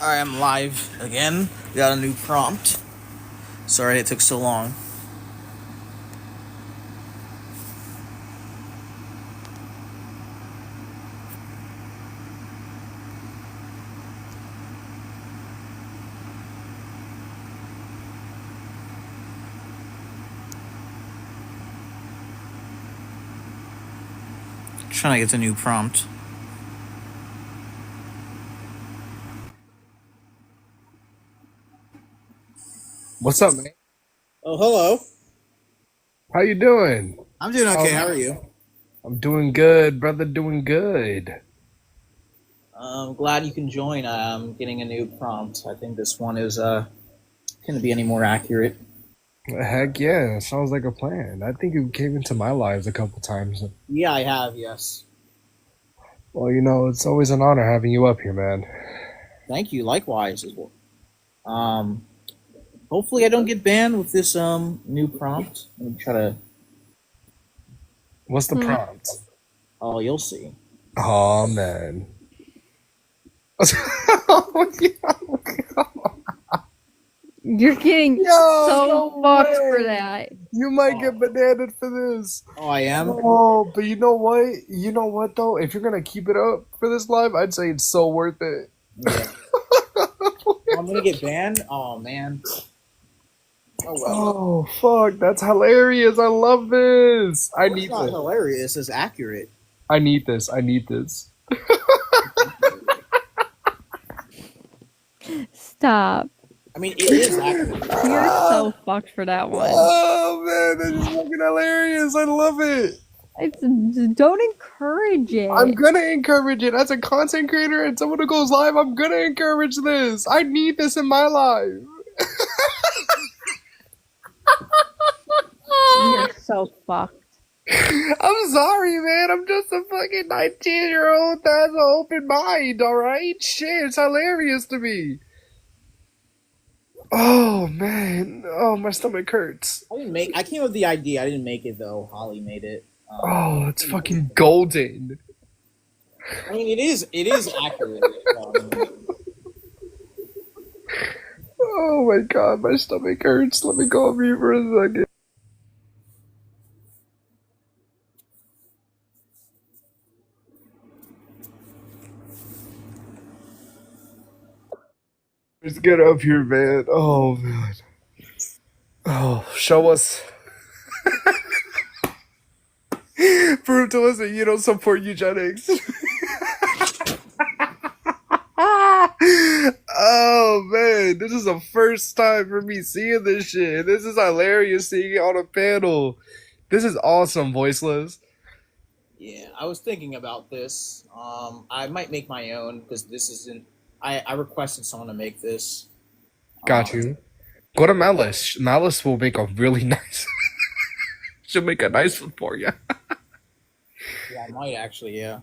Alright, I'm live again. We got a new prompt. Sorry it took so long. Trying to get the new prompt. What's up, man? Oh, hello. How you doing? I'm doing okay. How are you? I'm doing good, brother. Doing good. I'm glad you can join. I'm getting a new prompt. I think this one is couldn't be any more accurate. Heck yeah, sounds like a plan. I think you came into my lives a couple times. Yeah, I have. Yes. Well, it's always an honor having you up here, man. Thank you. Likewise as well. Um, Hopefully I don't get banned with this new prompt. Let me try to. What's the prompt? Oh, you'll see. Oh man. Oh, yeah. You're getting Yo, so no fucked way. for that. You might get bananaed for this. Oh, I am. Oh, but you know what? You know what though? If you're gonna keep it up for this live, I'd say it's so worth it. Yeah. I'm gonna get banned. Oh man. Oh well. Oh fuck, that's hilarious. I love this. I It's need not this. hilarious. It's accurate. I need this. I need this. Stop. I mean, it is accurate. You're so fucked for that one. Oh man, that is fucking hilarious. I love it. Don't encourage it. I'm gonna encourage it as a content creator and someone who goes live. I'm gonna encourage this. I need this in my life. You're so fucked. I'm sorry, man. I'm just a fucking 19-year-old that has an open mind, alright? Shit, it's hilarious to me. Oh, man. Oh, my stomach hurts. I came up with the idea. I didn't make it though. Holly made it. Oh, it's fucking golden. I mean, it is accurate. Oh my god, my stomach hurts. Let me go on mute for a second. Let's get up here, man. Oh, man. Oh, show us. Prove to us that you don't support eugenics. Oh, man. This is the first time for me seeing this shit. This is hilarious seeing it on a panel. This is awesome, Voiceless. Yeah, I was thinking about this. I might make my own because this isn't. I requested someone to make this. Got you. Go to Malice. Malice will make a really nice. She'll make a nice one for you. Yeah, I might actually. Yeah.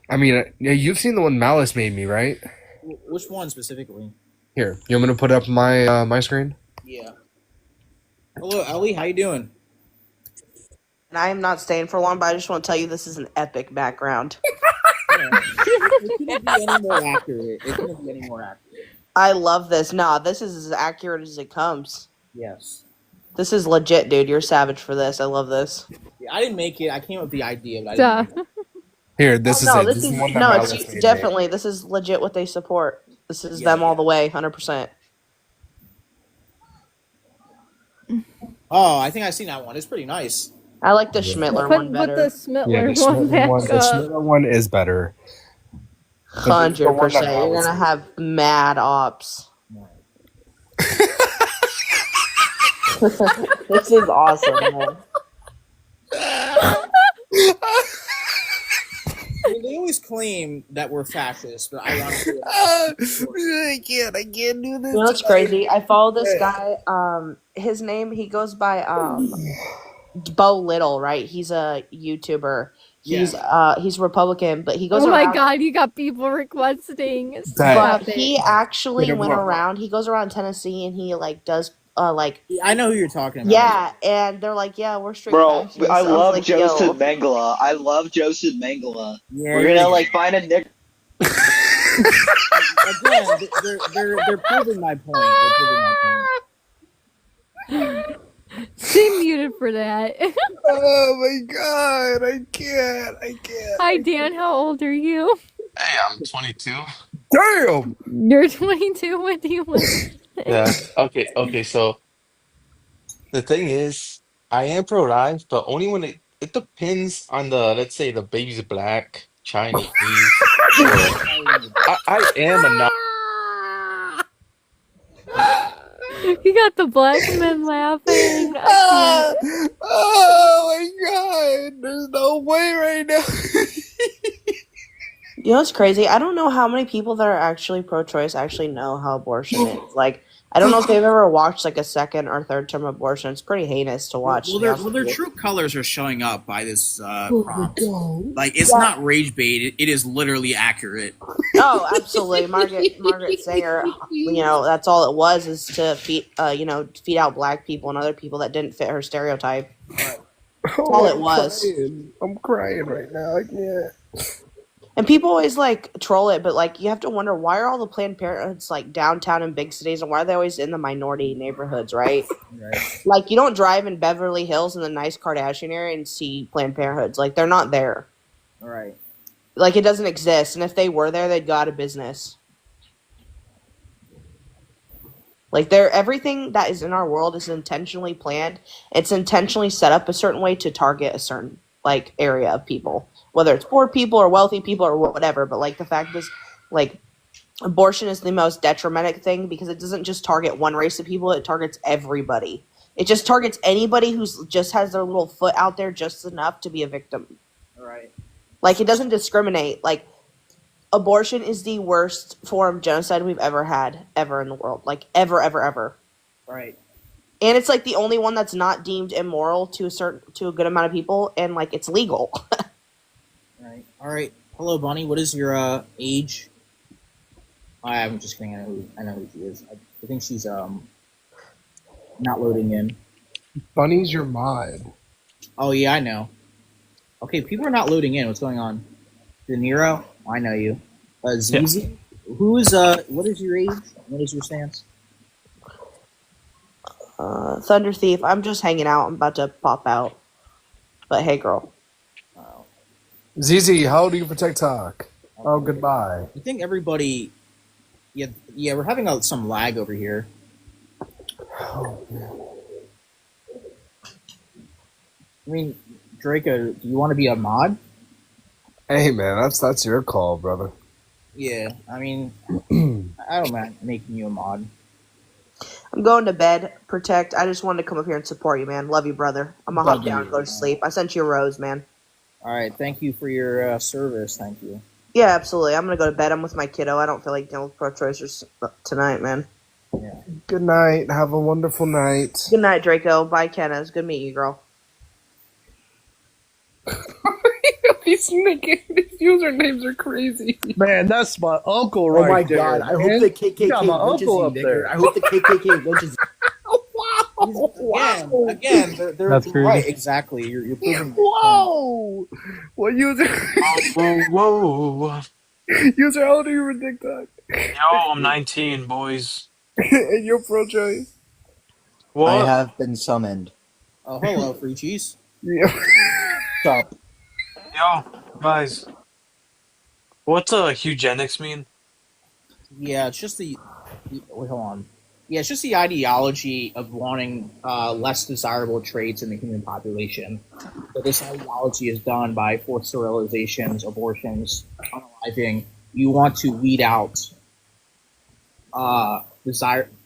I mean, yeah, you've seen the one Malice made me, right? Which one specifically? Here, you want me to put up my my screen? Yeah. Hello, Ellie. How you doing? And I am not staying for long, but I just want to tell you this is an epic background. Yeah. It couldn't be any more accurate. It couldn't be any more accurate. I love this. Nah, this is as accurate as it comes. Yes. This is legit, dude. You're savage for this. I love this. Yeah, I didn't make it. I came up with the idea, but I Duh. didn't. Here, this is No, it. this This is is one that no, Malice it's made definitely this is legit what they support. This is Yeah, them all yeah. the way, 100%. Oh, I think I've seen that one. It's pretty nice. I like the Schmittler Put one the better. Smittler Yeah, the one Schmittler back one. The up. Schmittler one is better. But this is the one that 100%. You're Malice gonna have mad ops. This is awesome, man. I mean, they always claim that we're fascists, but I honestly. I can't do this. You know what's crazy? I follow this guy. His name, he goes by Bo Little, right? He's a YouTuber. He's Republican, but he goes Oh around. my god, you got people requesting. But Stop he it. actually Wait, went what? around. He goes around Tennessee and he like does like I know who you're talking about. yeah, and they're like, yeah, we're straight Bro, fascists. I was love like, Joseph yo. Mengele. I love Joseph Mengele. Yeah, We're gonna like find a nick. Again, they're proving my point. They're proving my point. Stay muted for that. Oh my god, I can't. Hi, Dan. How old are you? Hey, I'm 22. Damn! You're 22. What do you want? Yeah. Okay. So the thing is, I am pro-life, but only when it depends on the, let's say, the baby's black, Chinese, or I am a non. You got the black men laughing. I Ah! can't. Oh my god, there's no way right now. You know what's crazy? I don't know how many people that are actually pro-choice actually know how abortion is. Like, I don't know if they've ever watched like a second or third term abortion. It's pretty heinous to watch. To be honest Their with you. true colors are showing up by this Oh my prompt. god. Like, it's not rage bait. It is literally accurate. Oh, absolutely, Margaret Sanger. You know, that's all it was, is to feed out black people and other people that didn't fit her stereotype. Oh, all it I'm was. crying. I'm crying right now. I can't. And people always like troll it, but like you have to wonder, why are all the Planned Parenthoods like downtown in big cities, and why are they always in the minority neighborhoods, right? Right. Like you don't drive in Beverly Hills in the nice Kardashian area and see Planned Parenthoods. Like they're not there. All right. Like it doesn't exist, and if they were there, they'd go out of business. Like everything that is in our world is intentionally planned. It's intentionally set up a certain way to target a certain like area of people, whether it's poor people or wealthy people or whatever. But like the fact is, like abortion is the most detrimental thing because it doesn't just target one race of people; it targets everybody. It just targets anybody who's just has their little foot out there just enough to be a victim. All right. Like it doesn't discriminate. Like abortion is the worst form of genocide we've ever had ever in the world. Like ever. Right. And it's like the only one that's not deemed immoral to a good amount of people, and like it's legal. Right. All right. Hello, Bunny. What is your age? I'm just kidding. I know who she is. I think she's not loading in. Bunny's your mod. Oh yeah, I know. Okay, people are not loading in. What's going on? De Niro, I know you. Zizi, who is what is your age? What is your stance? Thunder Thief, I'm just hanging out. I'm about to pop out. But hey, girl. ZZ, how old are you for TikTok? Oh, goodbye. I think everybody. Yeah, we're having some lag over here. Oh, man. I mean, Draco, do you want to be a mod? Hey, man, that's your call, brother. Yeah, I mean, I don't mind making you a mod. I'm going to bed. Protect. I just wanted to come up here and support you, man. Love you, brother. I'm gonna hop down and go to sleep. I sent you a rose, man. All right, thank you for your service. Thank you. Yeah, absolutely. I'm gonna go to bed. I'm with my kiddo. I don't feel like dealing with pro-choicers tonight, man. Yeah. Good night. Have a wonderful night. Good night, Draco. Bye, Kenna. It's good meeting you, girl. These usernames are crazy. Man, that's my uncle Oh right my there. god! I hope man. the You got my KKK lynches uncle you, up nigger. there. I hope the KKK lynches Again, they're That's crazy. right. Exactly. You're proving. Whoa! What user? Whoa. User, how old are you for TikTok? Yo, I'm 19, boys. And you're pro-choice? I What? have been summoned. Oh, hello, free cheese. Yeah. Stop. Yo, guys. What's eugenics mean? Yeah, it's just the. Wait, hold on. Yeah, it's just the ideology of wanting less desirable traits in the human population. So this ideology is done by forced sterilizations, abortions, unaliving. You want to weed out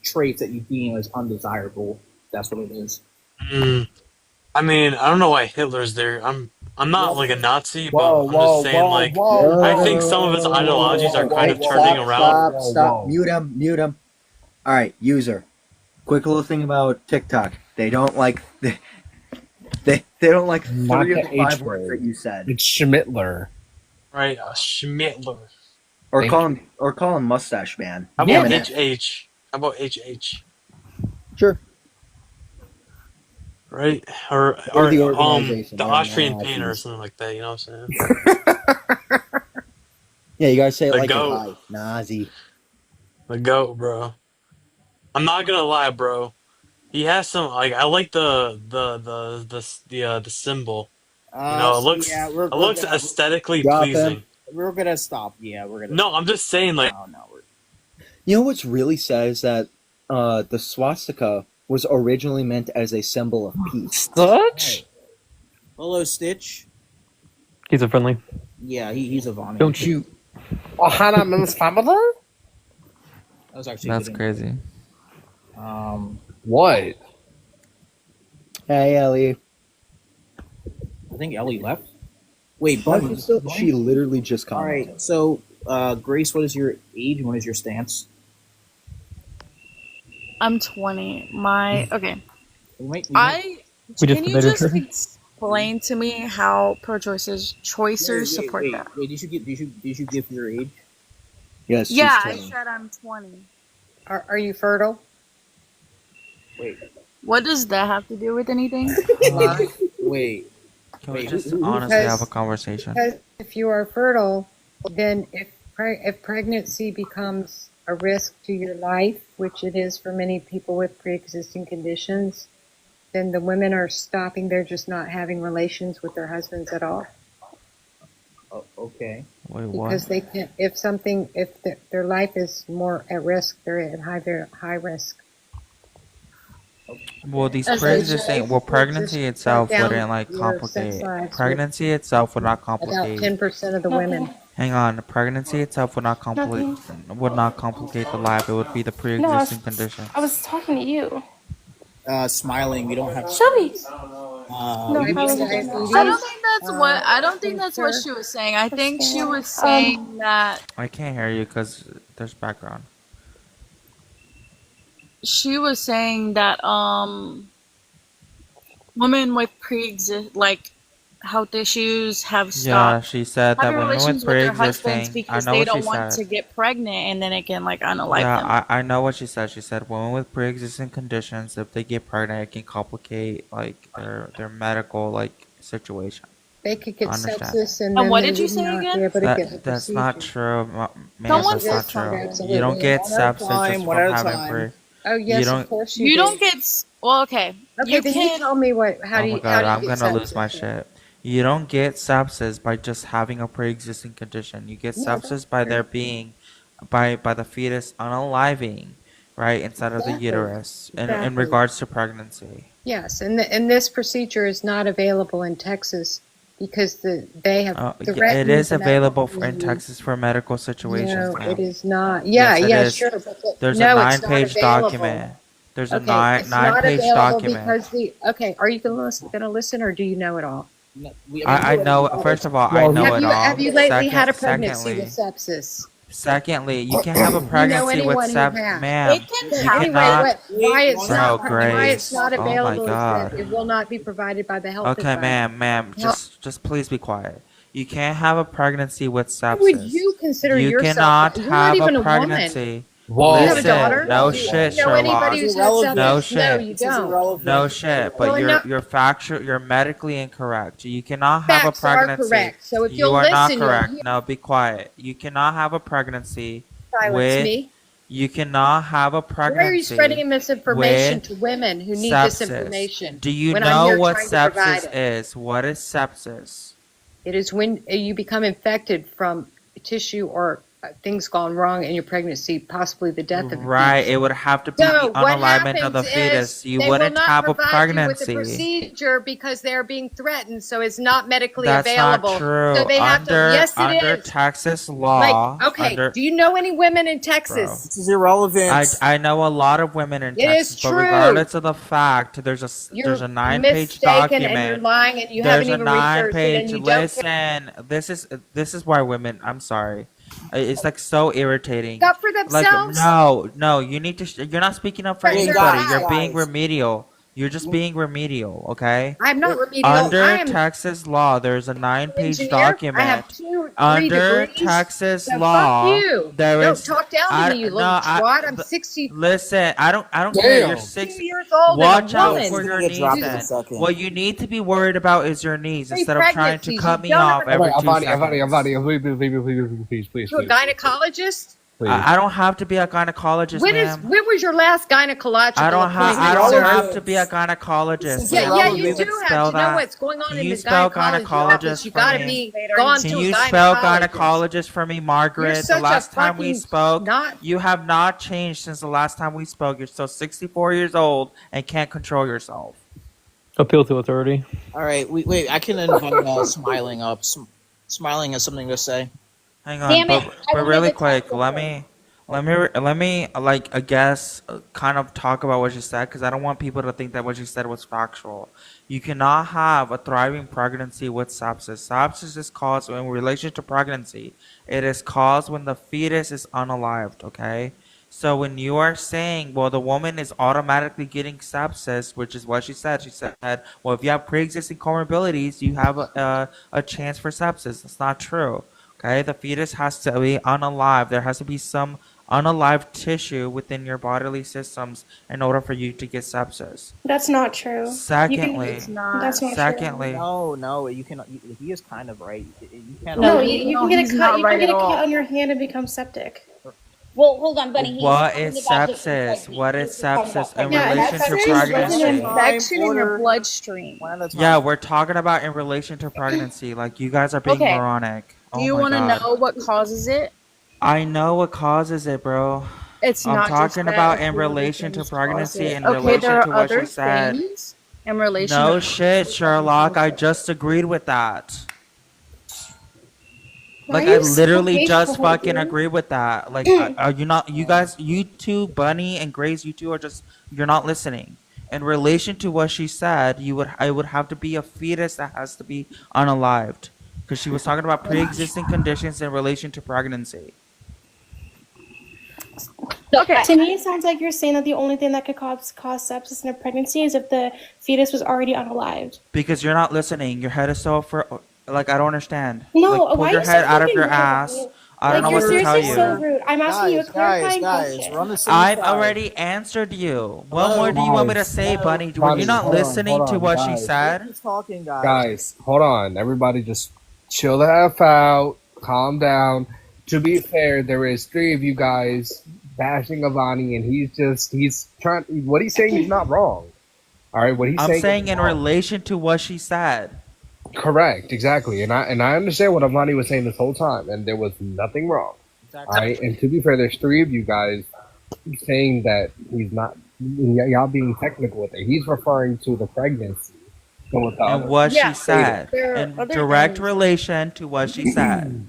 traits that you deem as undesirable. That's what it is. I mean, I don't know why Hitler's there. I'm not like a Nazi, but Whoa, I'm whoa, just saying, whoa, like, whoa, I whoa, think some of his ideologies are kind Hey, of turning around. Stop. Mute him. All right, user. Quick little thing about TikTok. They don't like they don't like Not 3 of the the 5 H words word. that you said. It's Schmittler. Right? Schmittler. Or call him Mustache Man. How Damn about it. HH? How about HH? Sure. Right? Or the organization. the They're Austrian Nazis. painter or something like that, you know what I'm saying? Yeah, you gotta say it The like you're goat. high. Nazi. The goat, bro. I'm not gonna lie, bro. He has some like I like the symbol. You know, So yeah, it looks aesthetically Drop him. pleasing. we're gonna stop. Yeah, we're gonna No, stop. I'm just saying like No, we're You know what's really sad is that the swastika was originally meant as a symbol of peace. Such? hello, Stitch. He's a friendly. Yeah, he's a Vani. Don't you? Ohana means family? That was actually That's good. crazy. What? Hey, Ellie. I think Ellie left. Wait, Bunny. She literally just All commented. right. So, Grace, what is your age and what is your stance? I'm 20. My okay. We I We just can you debated just her. explain to me how pro-choicers support that? Wait, did you give your age? Yes, she's Yeah, I 20. said I'm 20. Are you fertile? Wait, What does that have to do with anything? wait. Can we Wait, just who- honestly have a because- conversation? Because if you are fertile, then if pregnancy becomes a risk to your life, which it is for many people with pre-existing conditions, then the women are stopping. They're just not having relations with their husbands at all Oh, okay. Wait, because what? they can't. If their life is more at risk, they're at very high risk. Well, these As pre-existing, well, pregnancy Just itself shut down wouldn't like your complicate. sex lives with Pregnancy itself would not about complicate. 10% of the women. Hang on, pregnancy itself would not complicate the life. It would be the No, pre-existing condition. I was talking to you. Smiling. We don't have. Shelby. No, you- I don't think that's what cancer. she was saying. I think she was saying that I can't hear you because there's background. she was saying that women with health issues have Yeah, stopped she said that having women with relations with their husbands pre-existing. I because know they what she don't want said. to get pregnant and then it can unalive Yeah, them. I know what she said. She said women with pre-existing conditions, if they get pregnant, it can complicate like their medical like situation. They could get Understand. sepsis and And then what they did you would say not again? be able to get the That's not procedure. true, ma'am. Someone That's not said true. absolutely. You don't get One at a sepsis time, just one from at a having time. pre. Oh yes, don't- of course You do. don't get well, okay. Okay, You then you can tell me what. How Oh do my you? god, How do I'm you get gonna lose my sepsis? shit. You don't get sepsis by just having a pre-existing condition. You get No, sepsis that's by true. there being, by the fetus unaliving, right inside of the Exactly. uterus, in Exactly. regards to pregnancy. Yes, and this procedure is not available in Texas because they have Yeah, it threatened is the medical available in community. Texas for medical situations, No, ma'am. it is not. Yeah, Yes, it yeah, is. sure, but There's no, a it's not 9-page available. document. There's a Okay, it's not nine-page available document. because the. Okay, are you gonna listen or do you know it all? I know. First of all, I know Have it you all. have you lately had a pregnancy Secondly, with sepsis? secondly, you can have a pregnancy with anyone who has? ma'am. It can You Anyway, cannot. why it's Bro, not why Grace. it's not Oh my available is God. that it will not be provided by the health Okay, department. ma'am, just please be quiet. You can't have a pregnancy with How would sepsis. you consider You yourself? cannot You're not have even a a woman. pregnancy. Whoa. You have a Listen, daughter? no Do you shit, know anybody Sherlock. who's had Irrelevant. sepsis? No No, shit. you This is don't. irrelevant. No shit, but Well, you're factual. You're medically incorrect. You cannot have a Facts are pregnancy. correct. So if You you'll are not listen, you'll correct. hear. No, be quiet. You cannot have a pregnancy Silence with. me. You cannot have a Why are you spreading pregnancy misinformation with to women who need this sepsis. information? Do you when I'm know here what trying to provide sepsis it? is? What is sepsis? It is when you become infected from tissue or things gone wrong in your pregnancy, possibly the death of the Right, fetus. it would have to be So the what unalignment of the happens fetus. is You they will wouldn't not have a provide you with the pregnancy. procedure because they're being threatened, so it's not medically That's available. not true. So they have to. Yes, it Under is. Texas law, Like, okay, under do you know any women in bro, Texas? This is irrelevant. I know a lot of women in It is Texas, but true. regardless of the fact, there's You're a 9-page mistaken and you're document. lying and you There's haven't a even researched it and 9-page. you don't care. Listen, this is why women. I'm sorry, it's like so irritating. Up for Like themselves. no, you need to. You're not speaking up for Facts are anybody. facts. You're being remedial. You're just being remedial, okay? I'm not remedial. Under I am Texas law, there's a an 9-page engineer. I have document. 2, 3 Under degrees. Texas So fuck law, you. there Don't is talk down to me, you little twat. I'm 60 listen. I don't care. You're Damn. 60. years old Watch and a out woman. for your Get knees. dropped in a Then second. what you need to be worried about is your knees Three instead of trying to pregnancies. cut You me don't off ever every 2 Avani, seconds. please, to a gynecologist. I don't have to be a gynecologist, ma'am. When was your last gynecological I don't appointment, sir? have to be a gynecologist. Since Yeah, ma'am. yeah, Can you do even have spell to know that? what's going on Can in you the spell gynecology gynecologist office. You for got to me? be gone Can to a you spell gynecologist. gynecologist for me, You're Margaret? The such a last time we fucking spoke, not. you have not changed since the last time we spoke. You're still 64 years old and can't control yourself. Appeal to authority. All right, wait. I can invite Smiling up. Smiling has something to say. Hang on, Damn it! but really quick, let me like I guess kind of talk about what you said because I don't want people to think that what you said was factual. You cannot have a thriving pregnancy with sepsis. Sepsis is caused in relation to pregnancy. It is caused when the fetus is unalived. Okay. So when you are saying, well, the woman is automatically getting sepsis, which is what she said. She said, well, if you have pre-existing comorbidities, you have a chance for sepsis. That's not true. Okay, the fetus has to be unalive. There has to be some unalived tissue within your bodily systems in order for you to get sepsis. That's not true. Secondly, It's not. That's not secondly, No, you can. He is kind of right. You can't. true. No, No, you no, can get he's a cut. not You right can get at a cut all. on your hand and become septic. Well, hold on, Bunny. what is sepsis? What is sepsis in Yeah, relation to sepsis is It's an pregnancy? infection in your Order. bloodstream. One at a time. Yeah, we're talking about in relation to pregnancy. Like you guys are being Okay. moronic. Do Oh you my want to god. know what causes it? I know what causes it, bro. It's I'm not just talking that. about A in few other relation to things cause pregnancy, it. in Okay, relation there are to what other she said. things in relation No to shit, Sherlock. I just agreed with that. Why Like are I you so literally just hateful, fucking dude? agree with that. Like are you not? You guys, you two, Bunny and Grace, you two are just you're not listening. In relation to what she said, I would have to be a fetus that has to be unalived because she was talking about pre-existing conditions in relation to pregnancy. Okay. To me, it sounds like you're saying that the only thing that could cause sepsis in a pregnancy is if the fetus was already unalived. Because you're not listening. Your head is so like I don't understand. No, Like pull why are your you so head out of fucking your rude? ass. I don't Like know you're what to tell seriously so you. rude. I'm asking you a clarifying question. We're on the same I've side. already answered you. What Hello? more do you want me to Guys, say, Bunny? Were Bunny, you not hold on, listening hold to on, what she guys. said? Keep talking, guys. Guys, hold on. Everybody just chill the F out. Calm down. To be fair, there is 3 of you guys bashing Avani, and he's trying. What he's saying is not wrong. All right, what he's I'm saying is in wrong. relation to what she said. Correct, exactly, and I understand what Avani was saying this whole time, and there was nothing wrong. Exactly. All right, and to be fair, there's 3 of you guys saying that he's not. Y'all being technical with it. He's referring to the pregnancy. And with the And other what Yeah. she said. There are In other direct things. relation to what she said.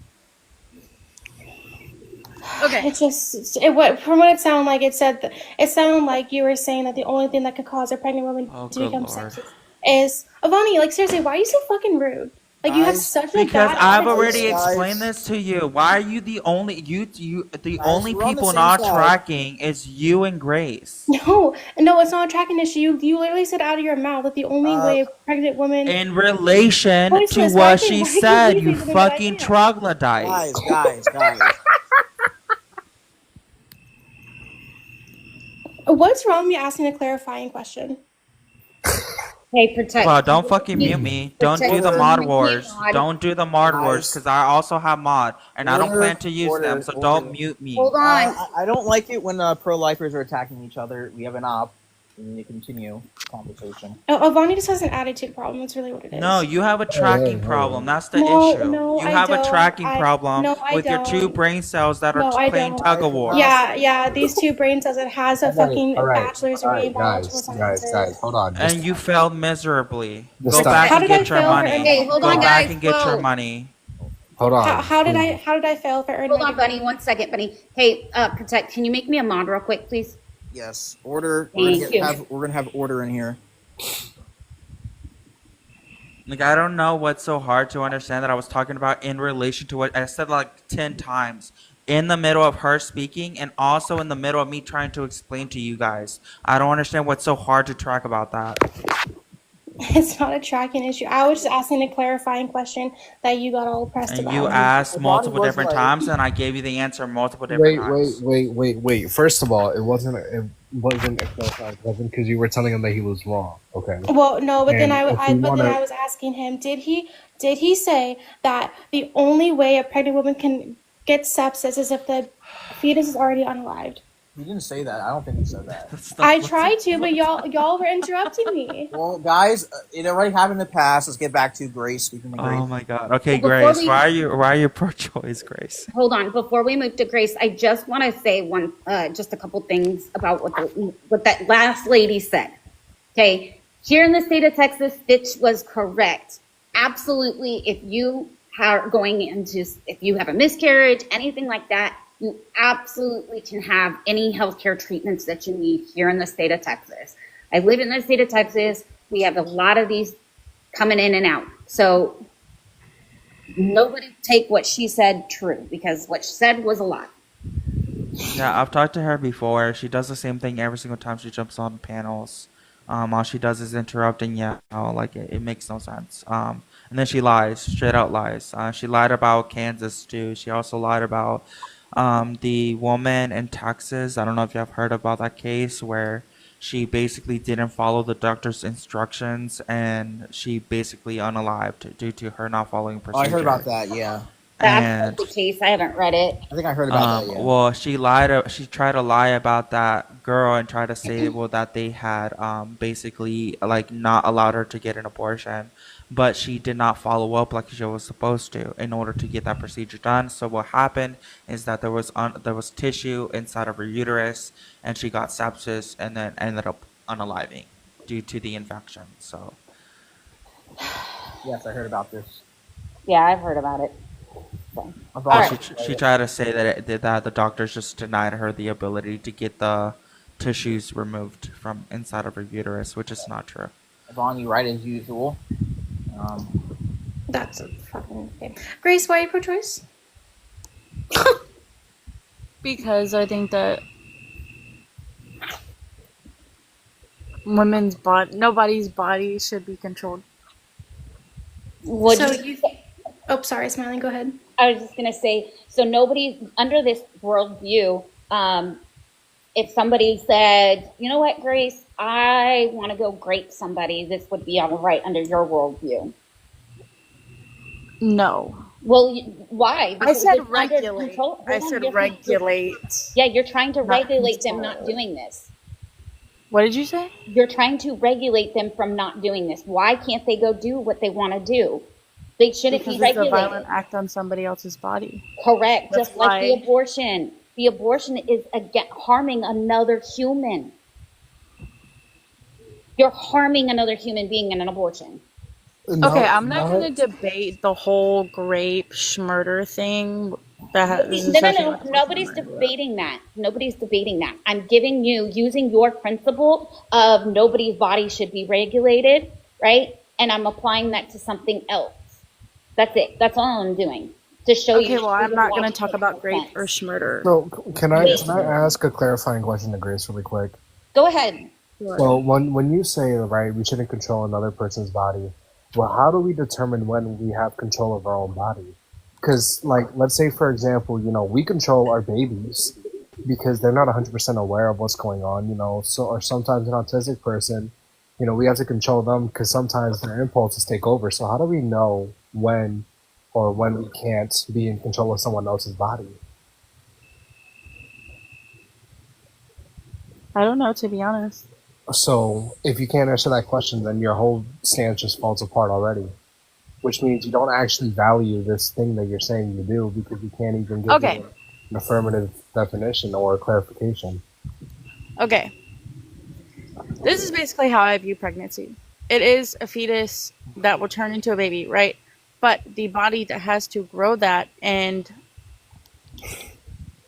Okay. It just from what it sounded like, it sounded like you were saying that the only thing that could cause a pregnant woman Oh, to good become lord. sepsis is Avani. Like seriously, why are you so fucking rude? Like you have Guys, such a Because bad I've attitude. already Guys. explained this to you. Why are you the only the Guys, only we're on the people same not side. tracking is you and Grace. No, it's not a tracking issue. You literally said out of your mouth that the only way a pregnant woman. In relation to Voiceless, what why she can't said, you you say something that I fucking can't? troglodyte. Guys. What's wrong with me asking a clarifying question? Hey, protect. Well, don't fucking mute me. Don't do the mod wars. Mod. Don't do the mod wars because I also have mod and I don't Order, plan to use them. So order. don't mute me. Hold on. I don't like it when pro-lifers are attacking each other. We have an op. We need to continue the conversation. Avani just has an attitude problem. That's really what it is. No, you have a tracking problem. That's the No, issue. no, You I have a don't. tracking I- problem no, I with your 2 don't. brain cells that are No, I playing don't. tug of war. Yeah. These 2 brain cells. It has a fucking bachelor's degree in biological sciences. guys, hold on. Just, And you failed miserably. Just Go stop. back How and did I get your fail for money. any- Hey, hold Go on, back guys, and get your whoa. money. hold on. How did I fail for earning? Hold on, Bunny. 1 second, Bunny. Hey, protect. Can you make me a mod real quick, please? Yes, order. Thank you. We're gonna have order in here. Like I don't know what's so hard to understand that I was talking about in relation to what I said like 10 times. in the middle of her speaking and also in the middle of me trying to explain to you guys. I don't understand what's so hard to track about that. It's not a tracking issue. I was just asking a clarifying question that you got all pressed And you about. asked Bonnie multiple was different like, times, and I gave you the answer multiple different times. Wait. First of all, it wasn't a clarifying question because you were telling him that he was wrong. Okay. Well, no, but then And if we but then wanna, I was asking him, did he say that the only way a pregnant woman can get sepsis is if the fetus is already unalived? he didn't say that. I don't think he said that. I tried to, but y'all were interrupting me. Well, guys, it already happened in the past. Let's get back to Grace. Speaking of Grace. Oh my God. Okay, Well, before Grace. we- Why are you pro-choice, Grace? Hold on, before we move to Grace, I just want to say just a couple things about what that last lady said. Okay, here in the state of Texas, Stitch was correct. Absolutely, if you if you have a miscarriage, anything like that, you absolutely can have any healthcare treatments that you need here in the state of Texas. I live in the state of Texas. We have a lot of these coming in and out. So nobody take what she said true, because what she said was a lie. Yeah, I've talked to her before. She does the same thing every single time she jumps on panels. All she does is interrupting. Yeah, like it makes no sense. And then she lies, straight out lies. She lied about Kansas too. She also lied about the woman in Texas. I don't know if you have heard about that case where she basically didn't follow the doctor's instructions and she basically unalived due to her not following Oh, I procedure. heard about that. Yeah. That's the case. I haven't read it. I think I heard about that. Yeah. Well, she lied. She tried to lie about that girl and tried to say, well, that they had basically like not allowed her to get an abortion, but she did not follow up like she was supposed to in order to get that procedure done. So what happened is that there was tissue inside of her uterus, and she got sepsis, and then ended up unaliving due to the infection. So. Yes, I heard about this. Yeah, I've heard about it. She tried to say that the doctors just denied her the ability to get the tissues removed from inside of her uterus, which is not true. Yvonne, you right as usual. That's a fucking okay. Grace, why are you pro-choice? Because I think that nobody's body should be controlled. Oh, sorry, Smiley, go ahead. I was just going to say, so nobody, under this worldview, if somebody said, you know what, Grace, I want to go grape somebody, this would be all right under your worldview. No. Well, why? Because I said it's under regulate. control. I said regulate. Yeah, you're trying to Not regulate them control. not doing this. What did you say? You're trying to regulate them from not doing this. Why can't they go do what they want to do? They shouldn't Because be it's a regulated. violent act on somebody else's body. Correct. That's Just like the why- abortion. The abortion is harming another human. You're harming another human being in an abortion. Okay, I'm not going to debate the whole grape schmurder thing. No. Nobody's debating that. Nobody's debating that. I'm giving you, using your principle of nobody's body should be regulated, right? And I'm applying that to something else. That's it. That's all I'm doing. To show you. Okay, well, I'm not going to talk about grape or schmurder. So can I ask a clarifying question to Grace really quick? Go ahead. So when you say, right, we shouldn't control another person's body, well, how do we determine when we have control of our own body? Because, like, let's say, for example, we control our babies because they're not 100% aware of what's going on, or sometimes an autistic person, we have to control them because sometimes their impulses take over. So how do we know when we can't be in control of someone else's body? I don't know, to be honest. So if you can't answer that question, then your whole stance just falls apart already, which means you don't actually value this thing that you're saying you do because you can't even give it an affirmative definition or clarification. Okay. This is basically how I view pregnancy. It is a fetus that will turn into a baby, right? But the body that has to grow that and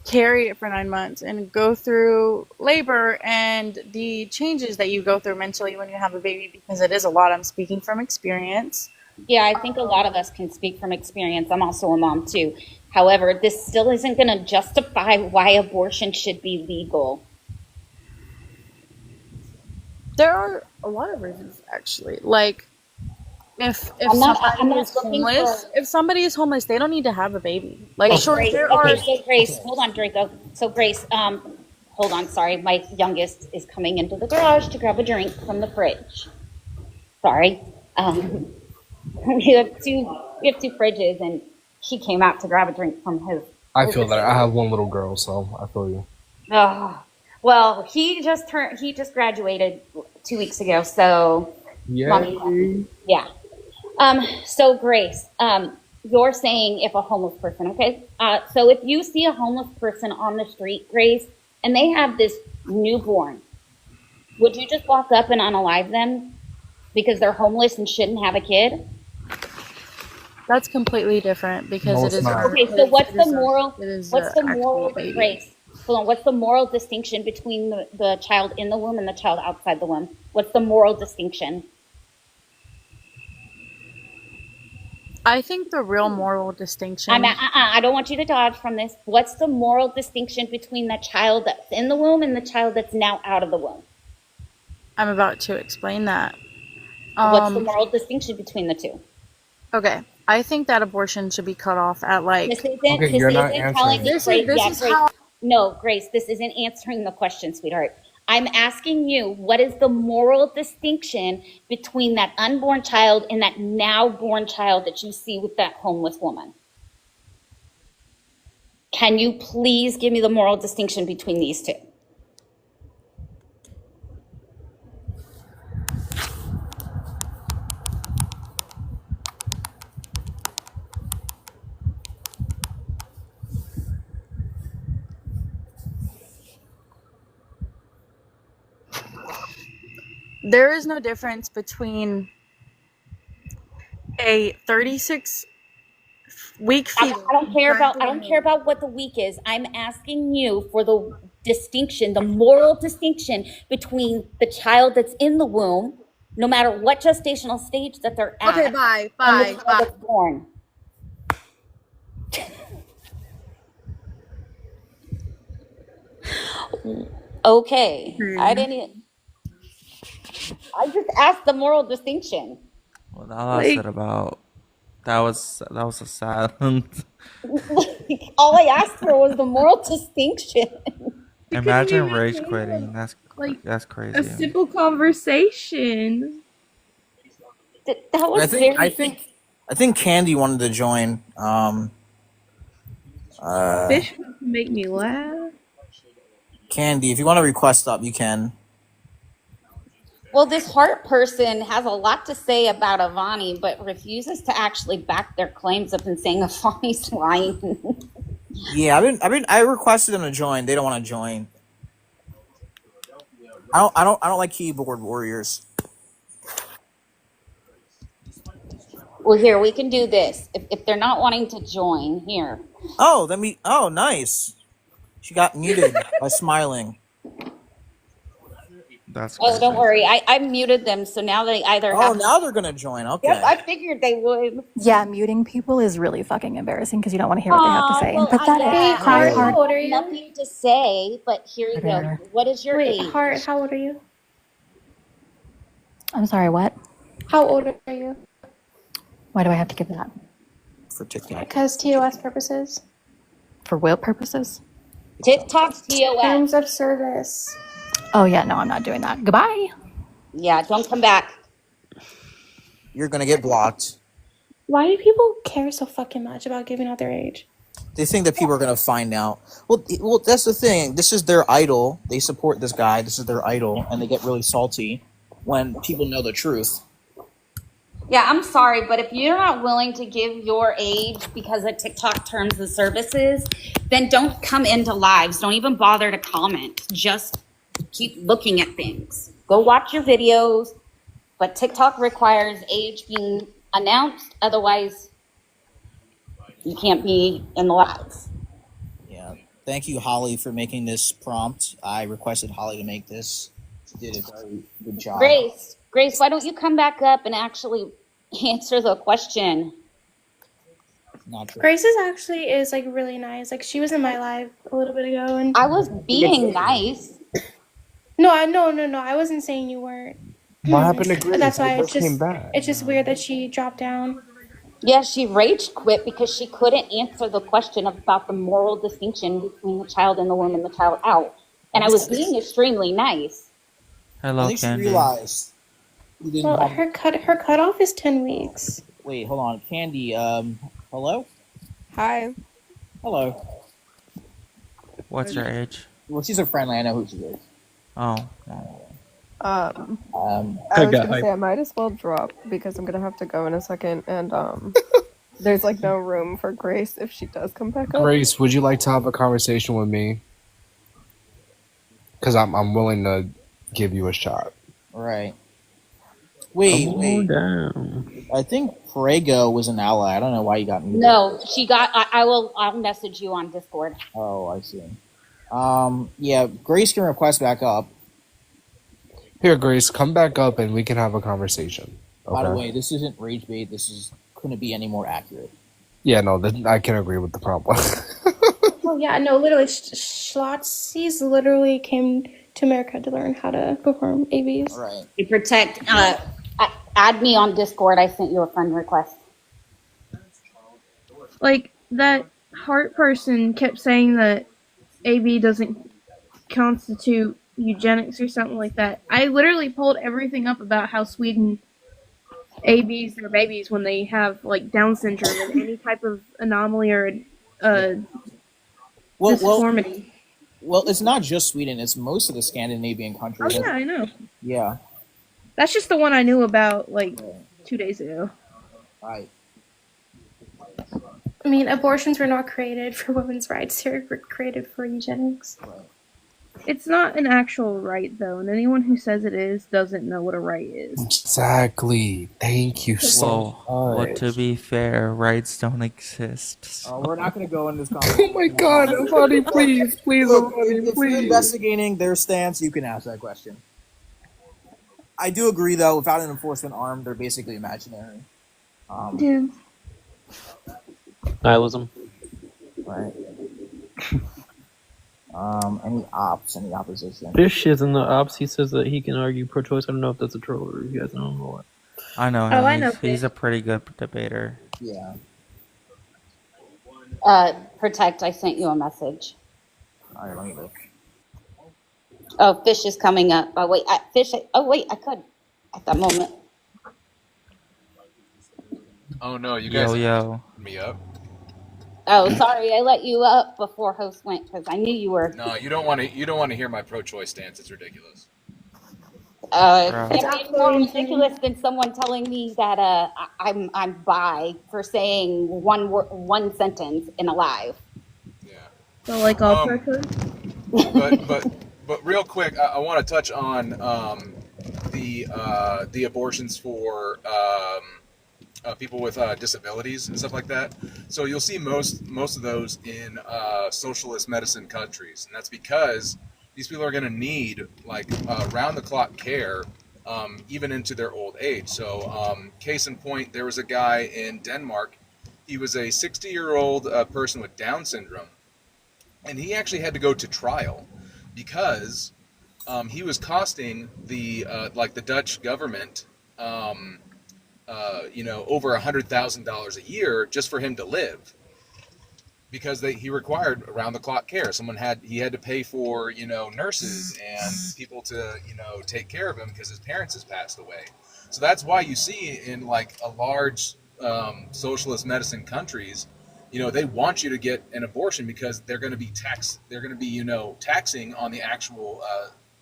carry it for 9 months and go through labor and the changes that you go through mentally when you have a baby, because it is a lot. I'm speaking from experience. Yeah, I think a lot of us can speak from experience. I'm also a mom too. However, this still isn't going to justify why abortion should be legal. There are a lot of reasons actually. Like if I'm somebody not is looking for. homeless, they don't need to have a baby. Like Wait, sure, Grace. there are. Okay, so Grace, hold on, Draco. So Grace, hold on. Sorry, my youngest is coming into the garage to grab a drink from the fridge. Sorry. We have two fridges, and he came out to grab a drink from his. I feel that. I have one little girl, so I feel you. Oh, well, he just graduated 2 weeks ago, so Yeah. mommy, yeah. So Grace, you're saying if a homeless person, okay? So if you see a homeless person on the street, Grace, and they have this newborn, would you just walk up and unalive them because they're homeless and shouldn't have a kid? That's completely different because No, it it's is. not. Okay, so what's the moral? What's What's the moral, Grace? Hold on. What's the moral distinction between the child in the womb and the child outside the womb? What's the moral distinction? I think the real moral distinction. I don't want you to dodge from this. What's the moral distinction between the child that's in the womb and the child that's now out of the womb? I'm about to explain that. What's the moral distinction between the two? Okay, I think that abortion should be cut off at like. This isn't telling me. Grace, no, Grace, this isn't answering the question, sweetheart. I'm asking you, what is the moral distinction between that unborn child and that now born child that you see with that homeless woman? Can you please give me the moral distinction between these two? There is no difference between a 36-week fetus. I don't care about what the week is. I'm asking you for the distinction, the moral distinction between the child that's in the womb, no matter what gestational stage that they're at. Okay, bye. And the child that's born. Okay, I just asked the moral distinction. Well, all I said about that was a silence. All I asked for was the moral distinction. Imagine rage quitting. That's crazy. A simple conversation. That was I think Candy wanted to join. Fish make me laugh. Candy, if you want to request up, you can. Well, this heart person has a lot to say about Avani, but refuses to actually back their claims up and saying Avani's lying. Yeah, I requested them to join. They don't want to join. I don't like keyboard warriors. Well, here, we can do this. If they're not wanting to join, here. Oh, nice. She got muted by smiling. That's crazy. Oh, don't worry. I muted them, so now they either now they're going to join. Okay. Yep, I figured they would. Yeah, muting people is really fucking embarrassing because you don't want to hear what they have to say. Well, Pathetic. How old are you? Nothing to say, but here you go. What is your age? Heart, how old are you? I'm sorry, what? How old are you? Why do I have to give that? For TikTok. Because TOS purposes. For what purposes? TikTok's TOS. Terms of service. Oh, yeah, no, I'm not doing that. Goodbye. Yeah, don't come back. You're going to get blocked. Why do people care so fucking much about giving out their age? They think that people are going to find out. Well, that's the thing. This is their idol. They support this guy. This is their idol. And they get really salty when people know the truth. Yeah, I'm sorry, but if you're not willing to give your age because of TikTok terms and services, then don't come into lives. Don't even bother to comment. Just keep looking at things. Go watch your videos, but TikTok requires age being announced. Otherwise, you can't be in the lives. Yeah. Thank you, Holly, for making this prompt. I requested Holly to make this. She did a very good job. Grace, why don't you come back up and actually Answer the question. Not true. Grace is like really nice. Like she was in my life a little bit ago, and I was being nice. no, no. I wasn't saying you weren't. What happened to Grace? That's I why just came back. it's just weird that she dropped down. Yeah, she rage quit because she couldn't answer the question about the moral distinction between the child in the womb and the child out. And I was being extremely nice. I Hello, think she Candy. realized you didn't Well, have. her cutoff is 10 weeks. Wait, hold on, Candy. Hello. Hi. Hello. What's your age? Well, she's a friendly. I know who she is. Oh. I I was got gonna say hype. I might as well drop because I'm gonna have to go in a second, and there's like no room for Grace if she does come back up. Grace, would you like to have a conversation with me? Because I'm willing to give you a shot. Right. Wait. Down. I think Prego was an ally. I don't know why you got muted. No, she got. I'll message you on Discord. Oh, I see. Yeah, Grace can request back up. Here, Grace, come back up and we can have a conversation. By the Okay? way, this isn't rage bait. Couldn't be any more accurate. Yeah, no, I can agree with the problem. Oh yeah, no, literally, Schlotzes literally came to America to learn how to perform AVs. Right. You protect. Add me on Discord. I sent you a friend request. Like, that heart person kept saying that AV doesn't constitute eugenics or something like that. I literally pulled everything up about how Sweden AVs their babies when they have, like, Down syndrome and any type of anomaly or disformity. Well, it's not just Sweden. It's most of the Scandinavian Oh, countries. yeah, I know. Yeah. That's just the one I knew about, like, 2 days ago. Right. I mean, abortions were not created for women's rights; they were created for eugenics. It's not an actual right, though, and anyone who says it is doesn't know what a right is. Exactly. Thank you so Well, much. to be fair, rights don't exist. We're not going to go in this conversation. Oh my God, Avani, please, Look, Avani, if you're investigating their stance, you can ask that question. I do agree, though, without an enforcement arm, they're basically imaginary. Dude. Nihilism. Right. Any opposition? Fish is in the ops. He says that he can argue pro-choice. I don't know if that's a troll or you guys don't know what. I know him. Oh, I know He's a pretty good debater. Yeah. Protect. I sent you a message. All right, let me look. Oh, Fish is coming up. Oh wait, Fish. Oh wait, I could at that moment. Oh no, you guys Yo. me up. Oh, sorry, I let you up before host went because I knew you were. No, you don't want to. You don't want to hear my pro-choice stance. It's ridiculous. It's more ridiculous than someone telling me that I'm bi for saying one sentence in a live. So, like, all pro-choice? But real quick, I want to touch on the abortions for people with disabilities and stuff like that. So you'll see most of those in socialist medicine countries, and that's because these people are going to need like round the clock care even into their old age. So case in point, there was a guy in Denmark. He was a 60-year-old person with Down syndrome, and he actually had to go to trial because he was costing the Dutch government over $100,000 a year just for him to live, because he required around the clock care. He had to pay for nurses and people to take care of him because his parents has passed away. So that's why you see in like a large socialist medicine countries, they want you to get an abortion because they're going to be taxing on the actual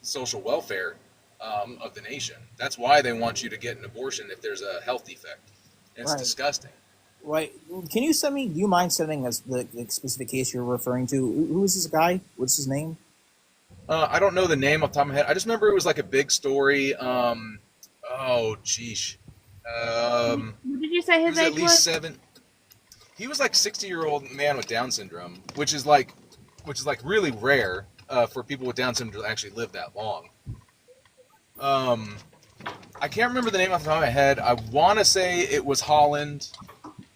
social welfare of the nation. That's why they want you to get an abortion if there's a health defect. It's Right. disgusting. Right. Can you send me? Do you mind sending us the specific case you're referring to? Who is this guy? What's his name? I don't know the name off the top of my head. I just remember it was like a big story. Oh, geesh. What did you say his He was age at least 7. He was like 60-year-old man with Down syndrome, which is like really rare for people with Down syndrome to actually live that long. I can't remember the name off the top of my head. I want to say it was Holland,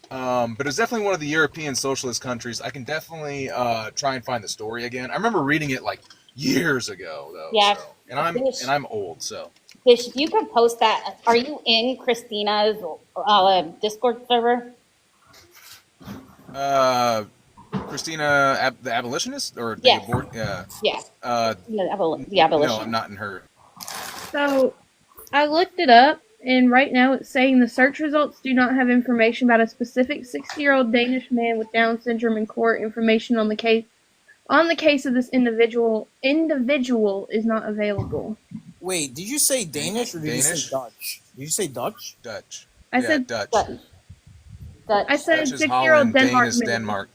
but it was definitely one of the European socialist countries. I can definitely try and find the story again. I remember reading it like years ago, though. Yeah, So, and I'm old, so. Fish, if you could post that. Are you in Christina's Discord server? Christina, the abolitionist, or the Yes. abort? Yeah. The No, abolitionist. I'm not in her. So, I looked it up, and right now it's saying the search results do not have information about a specific 60-year-old Danish man with Down syndrome in court. Information on the case of this individual is not available. Wait, did you say Danish or did you say Dutch? Did you say Dutch? Dutch. I said Dutch. I said Dutch is 60-year-old Holland, Denmark Dane is man. Denmark.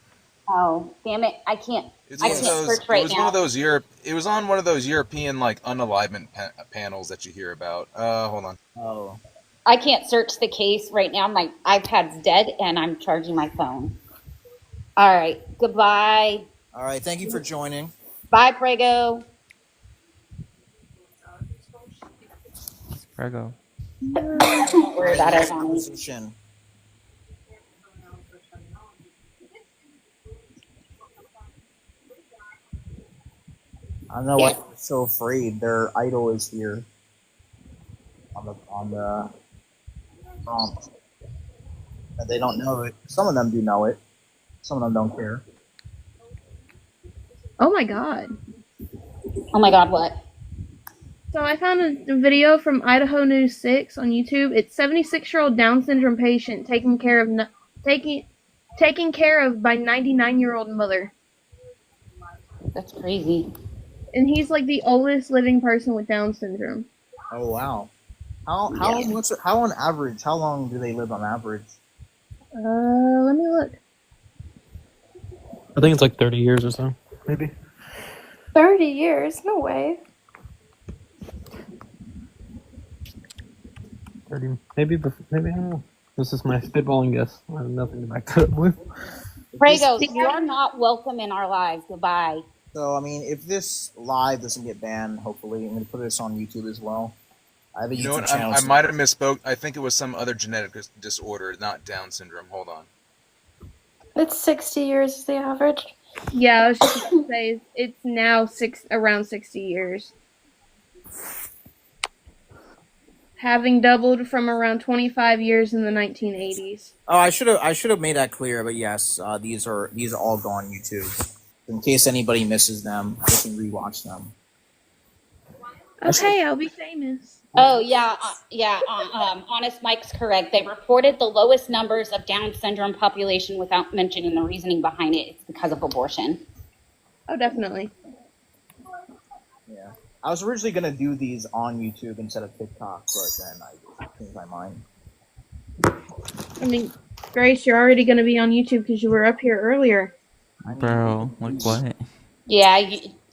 Oh, damn it! I can't. It's I one can't of those. search right It was now. one of those Europe. It was on one of those European like unalivement panels that you hear about. Hold on. Oh. I can't search the case right now. My iPad's dead, and I'm charging my phone. All right. Goodbye. All right. Thank you for joining. Bye, Prego. Prego. Don't worry about it. Position. I don't know why they're so afraid. Their idol is here on the prompt. And they don't know it. Some of them do know it. Some of them don't care. Oh my god. Oh my god, what? So I found a video from Idaho News 6 on YouTube. It's 76-year-old Down syndrome patient taken care of by 99-year-old mother. That's crazy. And he's like the oldest living person with Down syndrome. Oh wow. How on average? How long do they live on average? Let me look. I think it's like 30 years or so, maybe. 30 years? No way. 30, maybe I don't know. This is my spitballing guess. I have nothing to back that up with. Prego, you are not welcome in our lives. Goodbye. So I mean, if this live doesn't get banned, hopefully, I'm gonna put this on YouTube as well. I have a You know YouTube what? channel. I might have misspoke. I think it was some other genetic disorder, not Down syndrome. Hold on. It's 60 years is the average. Yeah, I was just going to say it's now around 60 years. Having doubled from around 25 years in the 1980s. Oh, I should have made that clear, but yes, these are all go on YouTube. In case anybody misses them, they can rewatch them. Okay, I'll be famous. Oh yeah, Honest Mike's correct. They reported the lowest numbers of Down syndrome population without mentioning the reasoning behind it. It's because of abortion. Oh, definitely. Yeah, I was originally gonna do these on YouTube instead of TikTok, but then I changed my mind. I mean, Grace, you're already going to be on YouTube because you were up here earlier. Bro, like what? Yeah.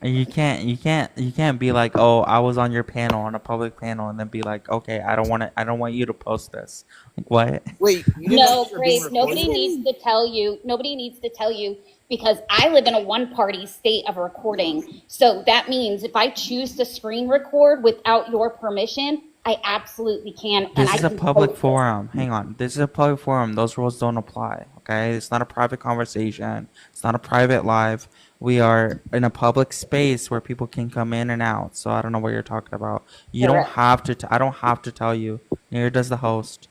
You can't be like, oh, I was on your panel, on a public panel, and then be like, okay, I don't want you to post this. Like what? Wait, no, Grace. Nobody needs to tell you because I live in a one-party state of recording. So that means if I choose to screen record without your permission, I absolutely can. This is a public forum. Hang on. This is a public forum. Those rules don't apply. Okay, it's not a private conversation. It's not a private live. We are in a public space where people can come in and out. So I don't know what you're talking about. You don't have to. I don't have to tell you. Neither does the host.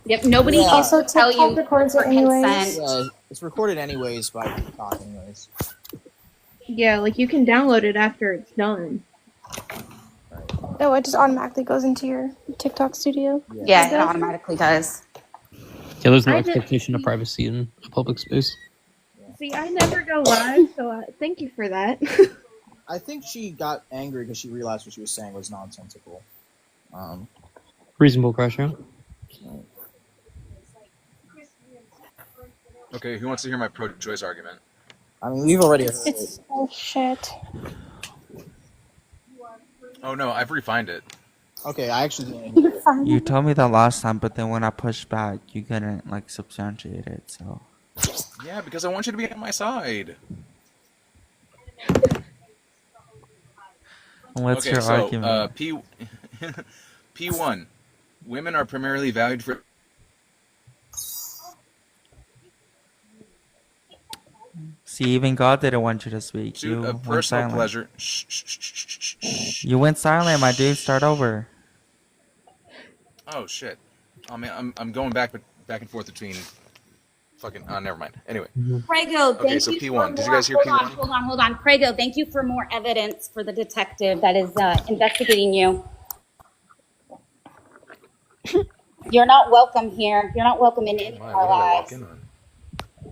Yep. Nobody needs to tell you records it anyways. Yeah, it's recorded anyways by TikTok, anyways. Yeah, like you can download it after it's done. Oh, it just automatically goes into your TikTok studio. Yeah, it automatically does. Yeah, there's no expectation of privacy in a public space. See, I never go live, so thank you for that. I think she got angry because she realized what she was saying was nonsensical. Reasonable pressure. Okay, who wants to hear my pro-choice argument? I mean, we've already heard it. Oh shit. Oh no, I've refined it. Okay, I actually didn't hear it. You told me that last time, but then when I pushed back, you couldn't like substantiate it. So. Yeah, because I want you to be on my side. What's your argument? P1. Women are primarily valued for See, even God didn't want you to speak. pursuit You of went personal silent. pleasure. Shh, shh, shh, shh, shh, shh. You went silent, my dude. Start over. Oh shit! I mean, I'm going back and forth between fucking. Never mind. Anyway. Prego, Okay, thank so you for P1. Did you more. guys hear Hold P1? on, hold on. Prego, thank you for more evidence for the detective that is investigating you. You're not welcome here. You're not welcome in any of My, our what did I walk lives. in on?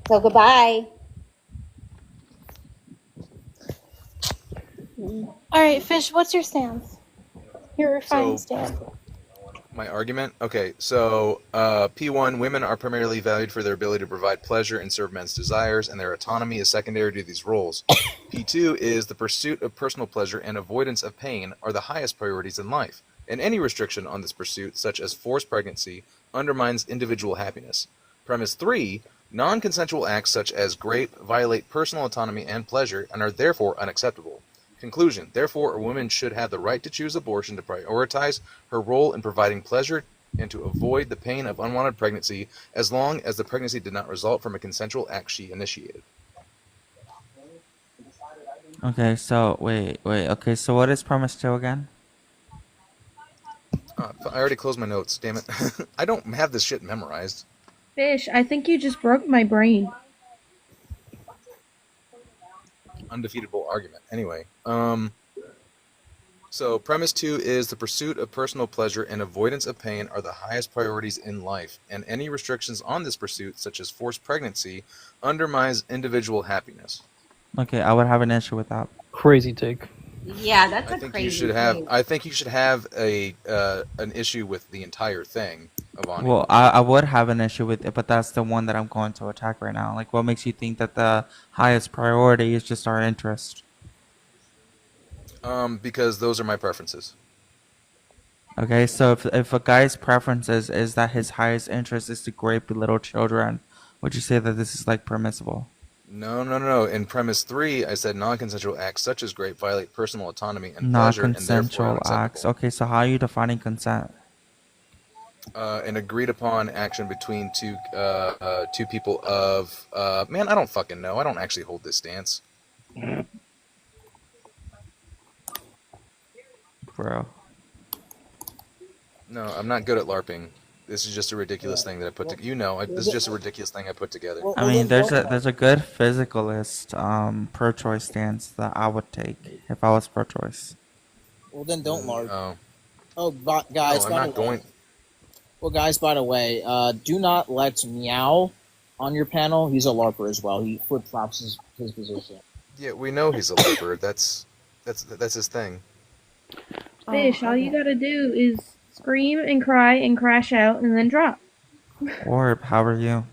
So goodbye. All right, Fish, what's your stance? Your refined So stance. my argument. Okay, so P1. Women are primarily valued for their ability to provide pleasure and serve men's desires, and their autonomy is secondary to these roles. P2 is the pursuit of personal pleasure and avoidance of pain are the highest priorities in life, and any restriction on this pursuit, such as forced pregnancy, undermines individual happiness. Premise 3. Non-consensual acts such as rape violate personal autonomy and pleasure and are therefore unacceptable. Conclusion. Therefore, a woman should have the right to choose abortion to prioritize her role in providing pleasure and to avoid the pain of unwanted pregnancy as long as the pregnancy did not result from a consensual act she initiated. Okay, so wait. Okay, so what is premise 2 again? I already closed my notes, damn it. I don't have this shit memorized. Fish, I think you just broke my brain. Undefeatable argument. Anyway, so premise 2 is the pursuit of personal pleasure and avoidance of pain are the highest priorities in life, and any restrictions on this pursuit, such as forced pregnancy, undermines individual happiness. Okay, I would have an issue with that. Crazy take. Yeah, that's I a think crazy you should have. take. I think you should have an issue with the entire thing, Avani. Well, I would have an issue with it, but that's the one that I'm going to attack right now. Like, what makes you think that the highest priority is just our interest? Because those are my preferences. Okay, so if a guy's preferences is that his highest interest is to rape little children, would you say that this is like permissible? No. In premise 3, I said non-consensual acts such as rape violate personal autonomy and Not pleasure, and therefore consensual acts. Okay, so how are you defining consent? an agreed upon action between two people of man, I don't fucking know. I don't actually hold this stance. Bro. No, I'm not good at LARPing. This is just a ridiculous thing that I put together. This is just a ridiculous thing I put together. I mean, there's a good physicalist pro-choice stance that I would take if I was pro-choice. Well, then don't LARP. Oh, Oh, guys, no, I'm not going. Well, guys, by the way, do not let Meow on your panel. He's a LARPer as well. He flip-flops his position. Yeah, we know he's a LARPer. That's his thing. Fish, all you gotta do is scream and cry and crash out and then drop. Orb, how are you?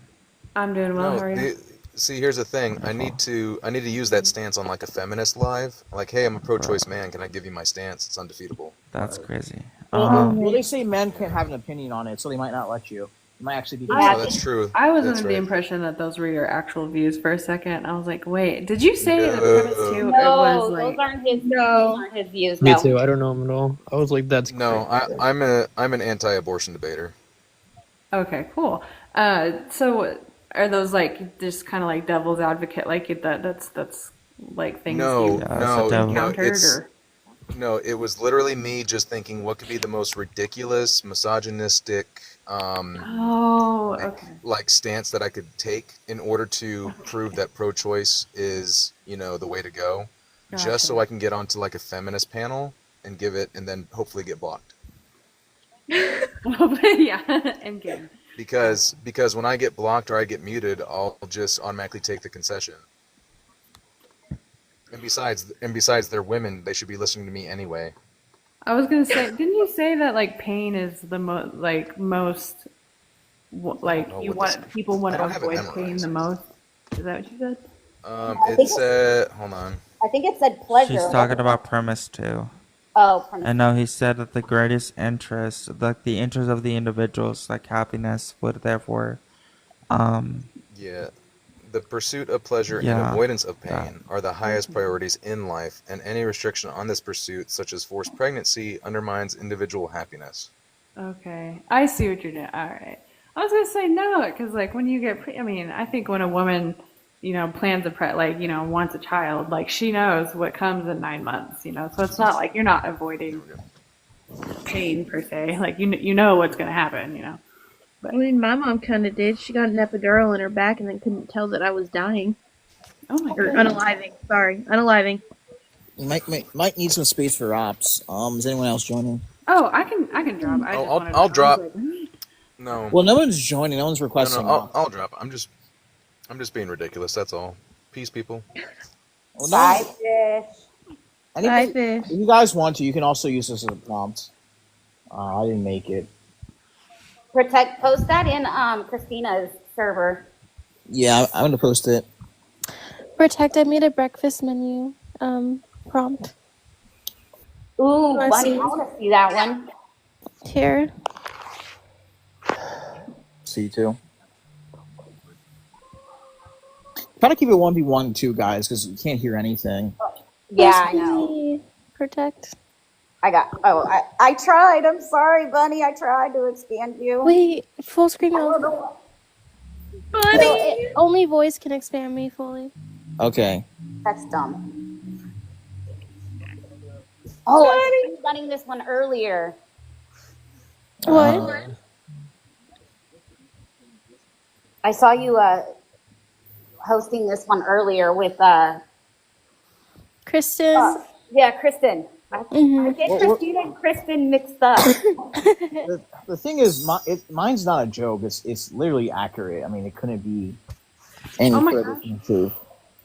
I'm doing well. No, How are you? see, here's the thing. I need to use that stance on like a feminist live. Like, hey, I'm a pro-choice man. Can I give you my stance? It's undefeatable. That's crazy. Well, they say men can't have an opinion on it, so they might not let you. It might actually be. Oh, that's true. I was That's under the right. impression that those were your actual views for a second. I was like, wait, did you say that No. premise 2 it No, was like those aren't his views. Me No. too. I don't know him at all. I was like, that's No, I'm an anti-abortion debater. okay, cool. So are those like just kind of like devil's advocate, like that's like things No, you encountered or? No, it was literally me just thinking what could be the most ridiculous, misogynistic, Oh, okay. like stance that I could take in order to prove that pro-choice is, the way to go, just so I can get onto like a feminist panel and give it, and then hopefully get blocked. Yeah, and game. Because when I get blocked or I get muted, I'll just automatically take the concession. And besides, they're women. They should be listening to me anyway. I was gonna say, didn't you say that like pain is the most people want to avoid pain the most? Is that what you said? It said, hold on. I think it said pleasure. She's talking about premise 2. Oh, premise. I know he said that the greatest interest, like the interest of the individuals, like happiness, would therefore, Yeah. The pursuit of pleasure and Yeah, avoidance of pain are the highest priorities in life, and any restriction on this pursuit, such as forced pregnancy, undermines individual happiness. Okay, I see what you're doing. All right. I was gonna say no, because like when you get, I mean, I think when a woman, plans a like, wants a child, like she knows what comes in 9 months, So it's not like you're not avoiding pain per se. Like you know what's gonna happen. I mean, my mom kind of did. She got an epidural in her back and then couldn't tell that I was dying. Oh my Or goodness. unaliving. Sorry, unaliving. Might need some space for ops. Is anyone else joining? Oh, I can drop. I just wanted to. I'll I drop. was like, No. Well, no one's joining. No one's No, requesting. I'll drop. I'm just being ridiculous. That's all. Peace, people. Well, Bye, fish. If you guys want to, you can also use this as a prompt. I didn't make it. Post that in Christina's server. Yeah, I'm gonna post it. Protect, I made a breakfast menu prompt. Ooh, Bunny, I want to see that one. Here. See too. Try to keep it 1v1 too, guys, because you can't hear anything. Yeah, I know. Protect. I tried. I'm sorry, Bunny. I tried to expand you. Wait, full screen. Bunny! Only voice can expand me fully. Okay. That's dumb. Oh, I was running this one earlier. What? I saw you hosting this one earlier with Kristen. Yeah, Kristen. I get Christina and Kristen mixed up. The thing is, mine's not a joke. It's literally accurate. I mean, it couldn't be any Oh my further gosh. from the truth.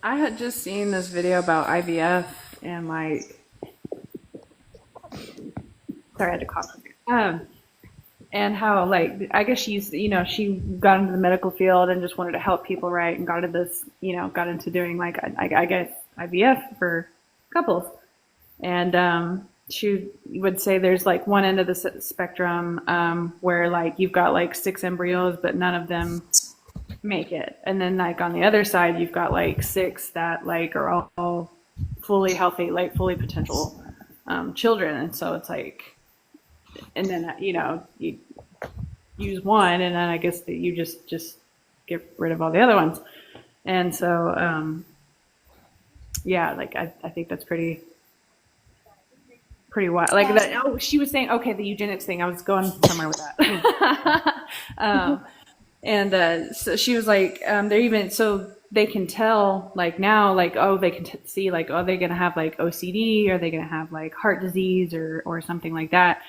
I had just seen this video about IVF and like, sorry, I had to cough. And how like I guess she got into the medical field and just wanted to help people, right? And got into this, got into doing like I guess IVF for couples. And she would say there's like one end of the spectrum where like you've got like 6 embryos, but none of them make it. And then like on the other side, you've got like 6 that like are all fully healthy, like fully potential children. And so it's like, and then you use one, and then I guess that you just get rid of all the other ones. And so yeah, like I think that's pretty wild. Like that. Oh, she was saying, okay, the eugenics thing. I was going somewhere with that. And so she was like, they're even so they can tell like now, like they can see like they're gonna have like OCD, or they're gonna have like heart disease or something like that.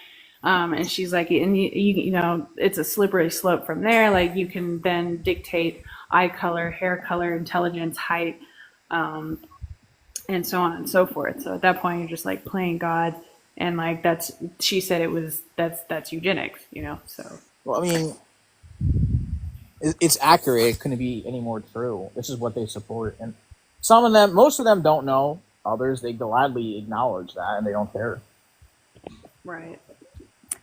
And she's like, and you it's a slippery slope from there. Like you can then dictate eye color, hair color, intelligence, height, and so on and so forth. So at that point, you're just like playing God. And like she said that's eugenics, So Well, I mean, it's accurate. It couldn't be any more true. This is what they support, and most of them don't know. Others, they gladly acknowledge that, and they don't care. Right.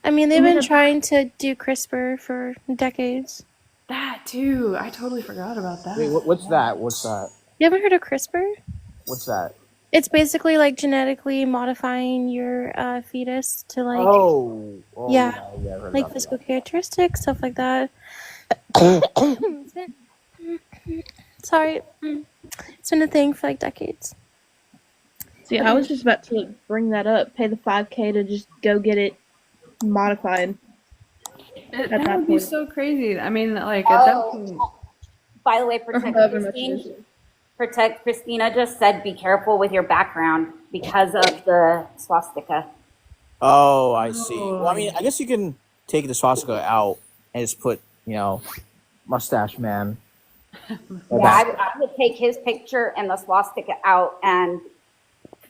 I mean, they've been trying to do CRISPR for decades. That too. I totally forgot about that. Wait, what's that? What's that? You haven't heard of CRISPR? What's that? It's basically like genetically modifying your fetus to like yeah, like physical characteristics, stuff like that. Sorry, it's been a thing for like decades. See, I was just about to bring that up. Pay the $5K to just go get it modified. That would be so crazy. I mean, like at that point. By the way, Protect Christina just said, be careful with your background because of the swastika. Oh, I see. Well, I mean, I guess you can take the swastika out and just put, mustache man. Yeah, I would take his picture and the swastika out, and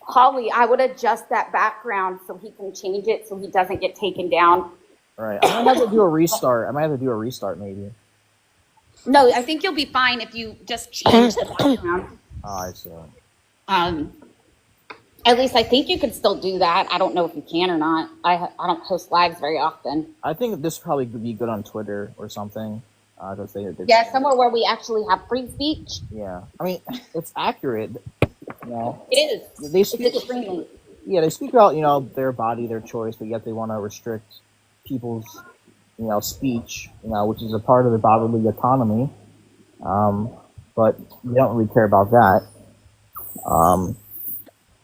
Holly, I would adjust that background so he can change it so he doesn't get taken down. Right. I might have to do a restart. Maybe. No, I think you'll be fine if you just change the background. Oh, I see. At least I think you can still do that. I don't know if you can or not. I don't host lives very often. I think this probably would be good on Twitter or something. Yeah, somewhere where we actually have free speech. Yeah, I mean, it's accurate. It is. They speak. It's extremely. Yeah, they speak about their body, their choice, but yet they want to restrict people's, speech, which is a part of the bodily autonomy. But we don't really care about that. Um,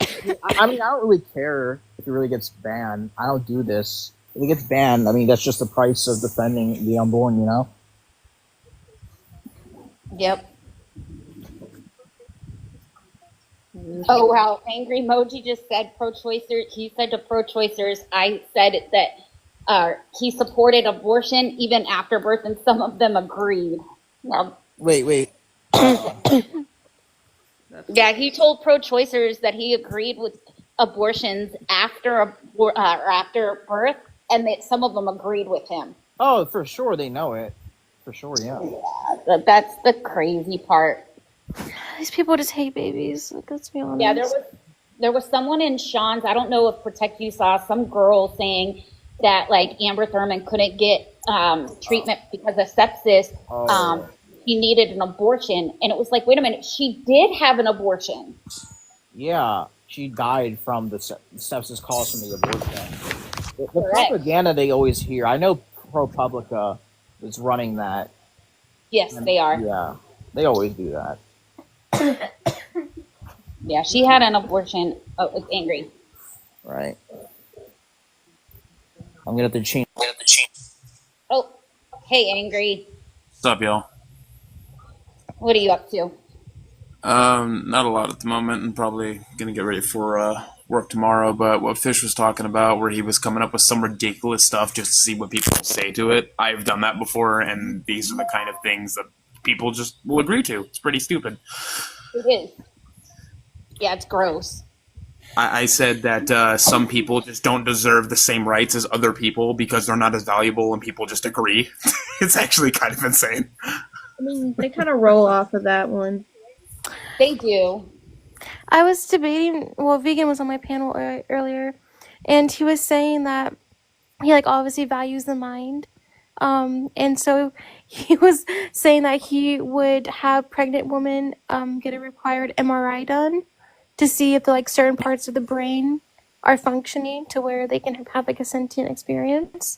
I mean, I don't really care if it really gets banned. I don't do this. If it gets banned, I mean, that's just the price of defending the unborn, Yep. Oh wow, angry emoji just said pro-choicers. He said to pro-choicers, I said that he supported abortion even after birth, and some of them agreed. Well, Wait. yeah, he told pro-choicers that he agreed with abortions after after birth, and that some of them agreed with him. Oh, for sure they know it. For sure, yeah. That's the crazy part. These people just hate babies. Let's be honest. Yeah, there was someone in Sean's. I don't know if Protect You saw some girl saying that like Amber Thurman couldn't get treatment because of sepsis. He needed an abortion, and it was like, wait a minute, she did have an abortion. Yeah, she died from the sepsis caused from the abortion. The propaganda they always hear. I know ProPublica is running that. Yes, they are. Yeah, they always do that. Yeah, she had an abortion. Oh, it's angry. Right. I'm gonna have to change. Oh, hey, angry. What's up, y'all? What are you up to? Not a lot at the moment, and probably gonna get ready for work tomorrow. But what Fish was talking about, where he was coming up with some ridiculous stuff just to see what people say to it, I've done that before, and these are the kind of things that people just will agree to. It's pretty stupid. It is. Yeah, it's gross. I said that some people just don't deserve the same rights as other people because they're not as valuable, and people just agree. It's actually kind of insane. I mean, they kind of roll off of that one. They do. I was debating. Well, Vegan was on my panel earlier, and he was saying that he like obviously values the mind, and so he was saying that he would have pregnant women get a required MRI done to see if like certain parts of the brain are functioning to where they can have like a sentient experience.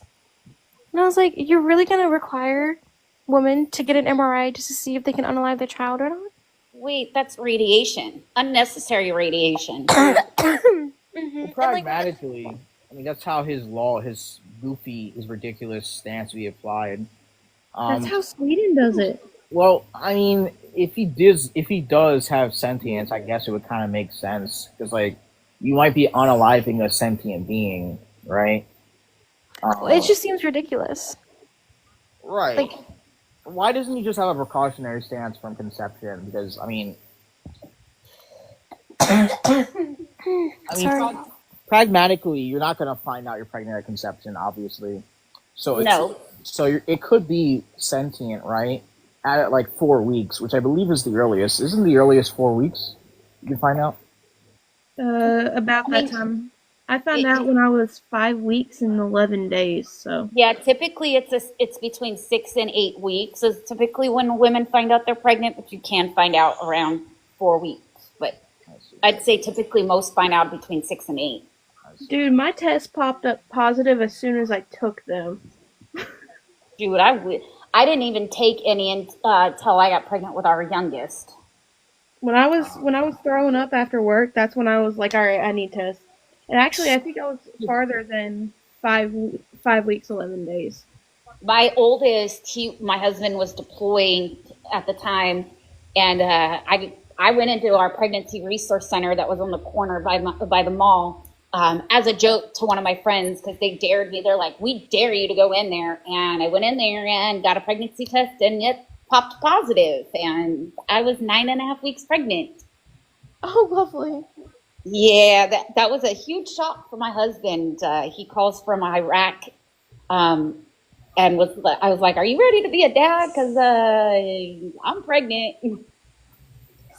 And I was like, you're really gonna require women to get an MRI just to see if they can unalive their child or not? Wait, that's radiation. Unnecessary radiation. Well, pragmatically, I mean, that's how his goofy, his ridiculous stance be applied. That's how Sweden does it. Well, I mean, if he does have sentience, I guess it would kind of make sense because, like, you might be unaliving a sentient being, right? It just seems ridiculous. Right. Like, why doesn't he just have a precautionary stance from conception? Because I mean, sorry. Pragmatically, you're not going to find out you're pregnant at conception, obviously. So No. It could be sentient, right? At like 4 weeks, which I believe is the earliest. Isn't the earliest 4 weeks? You can find out. About that time. I found out when I was 5 weeks and 11 days. So Yeah, typically it's between 6 and 8 weeks. Is typically when women find out they're pregnant, but you can find out around 4 weeks. But I'd say typically most find out between 6 and 8. dude, my test popped up positive as soon as I took them. Dude, I didn't even take any until I got pregnant with our youngest. When I was throwing up after work, that's when I was like, all right, I need tests. And actually, I think I was farther than 5 weeks, 11 days. My oldest, my husband was deploying at the time, and I went into our pregnancy resource center that was on the corner by the mall as a joke to one of my friends because they dared me. They're like, "We dare you to go in there," and I went in there and got a pregnancy test, and it popped positive, and I was 9.5 weeks pregnant. Oh, lovely. Yeah, that was a huge shock for my husband. He calls from Iraq, and I was like, "Are you ready to be a dad? Because I'm pregnant."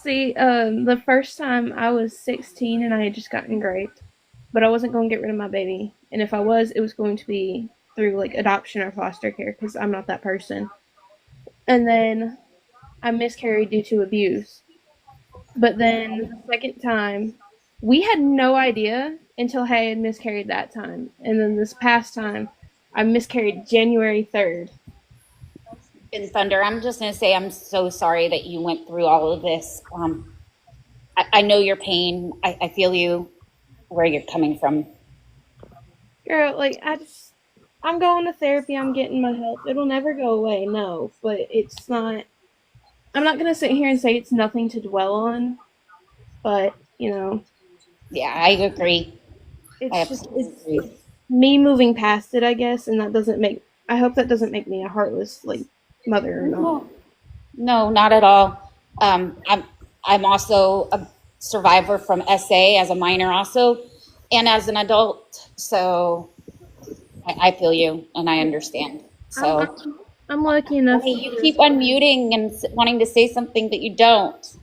See, the first time I was 16 and I had just gotten raped, but I wasn't going to get rid of my baby. And if I was, it was going to be through like adoption or foster care because I'm not that person. And then I miscarried due to abuse. But then the second time, we had no idea until I had miscarried that time. And then this past time, I miscarried January 3rd. And Thunder, I'm just going to say I'm so sorry that you went through all of this. I know your pain. I feel you where you're coming from. Girl, like, I'm going to therapy, I'm getting my help. It'll never go away, no, but it's not, I'm not gonna sit here and say it's nothing to dwell on, but, Yeah, I agree. it's me moving past it, I guess, and I hope that doesn't make me a heartless, like, mother or not. No, not at all. I'm also a survivor from SA as a minor also, and as an adult. So I feel you and I understand. So I'm lucky enough. Honey, you keep unmuting and wanting to say something that you don't.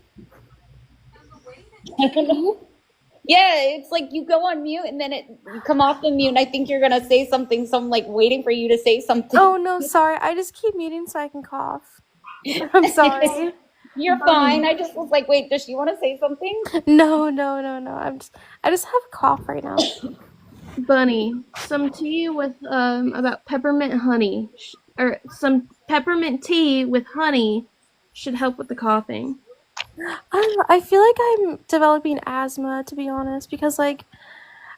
Yeah, it's like you go on mute and then you come off the mute and I think you're gonna say something, so I'm like waiting for you to say something. Oh no, sorry. I just keep muting so I can cough. I'm sorry. You're fine. I just was like, wait, does she want to say something? No. I just have a cough right now. Bunny, some tea with about peppermint honey, or some peppermint tea with honey should help with the coughing. I don't know. I feel like I'm developing asthma, to be honest, because like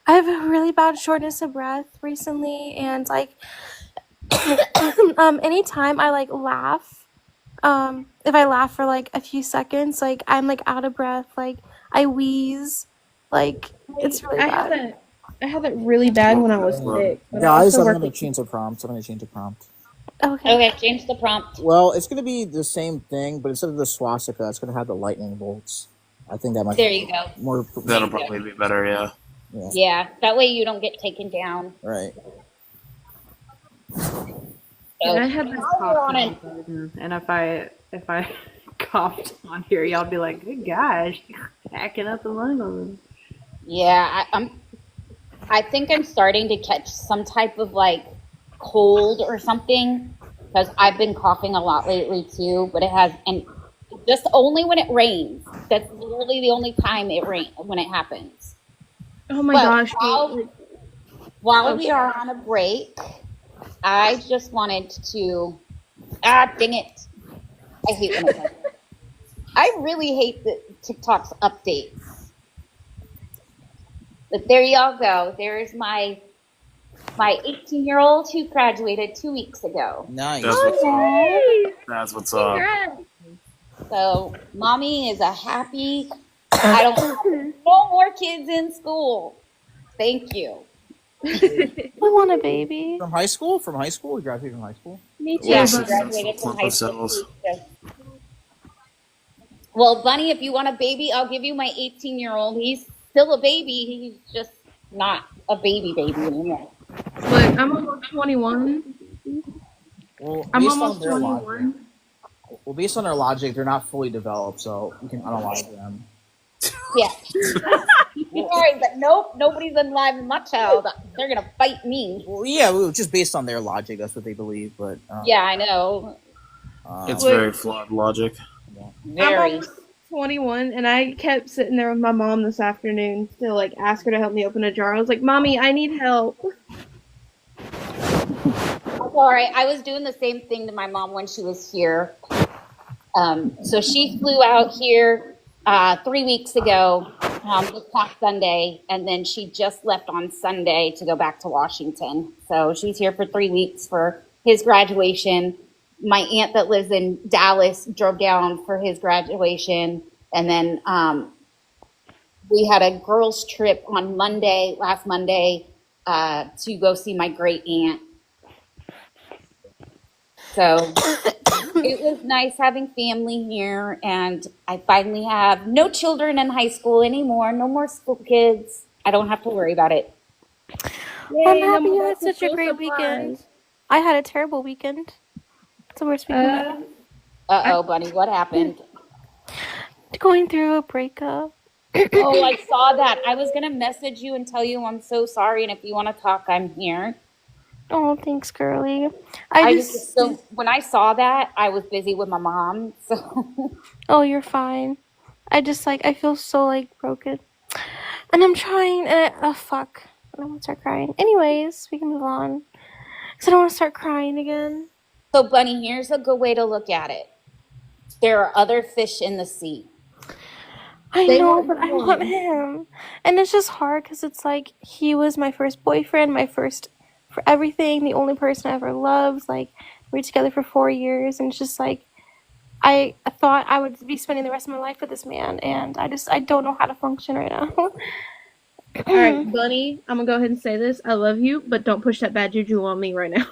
I have a really bad shortness of breath recently, and like anytime I like laugh, if I laugh for like a few seconds, like I'm like out of breath, like I wheeze, like it's really bad. I had that really bad when I was sick. But Guys, I'm gonna change the prompt. Okay, change the prompt. Well, it's gonna be the same thing, but instead of the swastika, it's gonna have the lightning bolts. I think that might. There you go. More. That'll probably be better. Yeah. Yeah, that way you don't get taken down. Right. Yeah, I had this cough and if I coughed on here, y'all be like, "Good gosh, hacking up the lung." Yeah, I think I'm starting to catch some type of like cold or something because I've been coughing a lot lately too. But it has, and just only when it rains. That's literally the only time it rains when it happens. Oh my gosh! While we are on a break, I just wanted to. Dang it! I hate when it does. I really hate the TikTok's updates. But there y'all go. There's my 18-year-old who graduated 2 weeks ago. Nice. That's what's up. So mommy is a happy. I don't want no more kids in school. Thank you. I want a baby. From high school? You graduated from high school? Me too. Yeah, she graduated from high school. Well, Bunny, if you want a baby, I'll give you my 18-year-old. He's still a baby. He's just not a baby anymore. But I'm almost 21. Well, I'm almost 21. Well, based on their logic, they're not fully developed, so you can unalive them. Yeah. Sorry, but nope, nobody's unaliving my child. They're gonna fight me. Well, yeah, just based on their logic, that's what they believe. But yeah, I know. It's very flawed logic. Very. I'm 21, and I kept sitting there with my mom this afternoon to like ask her to help me open a jar. I was like, "Mommy, I need help." All right, I was doing the same thing to my mom when she was here. So she flew out here 3 weeks ago, this past Sunday, and then she just left on Sunday to go back to Washington. So she's here for 3 weeks for his graduation. My aunt that lives in Dallas drove down for his graduation, and then we had a girls' trip on last Monday, to go see my great aunt. So it was nice having family here, and I finally have no children in high school anymore. No more school kids. I don't have to worry about it. I'm happy you had such a great weekend. I had a terrible weekend. It's the worst weekend ever. Uh-oh, Bunny, what happened? Going through a breakup. Oh, I saw that. I was going to message you and tell you I'm so sorry, and if you want to talk, I'm here. Oh, thanks, girly. So when I saw that, I was busy with my mom. So. Oh, you're fine. I feel so broken, and I'm trying. Oh fuck! I don't want to start crying. Anyways, we can move on. Because I don't want to start crying again. So, Bunny, here's a good way to look at it. There are other fish in the sea. I They know, want but I you want on. him. And it's just hard because it's like he was my first boyfriend, my first for everything, the only person I ever loved. Like, we were together for 4 years, and it's just like, I thought I would be spending the rest of my life with this man, and I don't know how to function right now. All right, Bunny, I'm gonna go ahead and say this. I love you, but don't push that bad juju on me right now.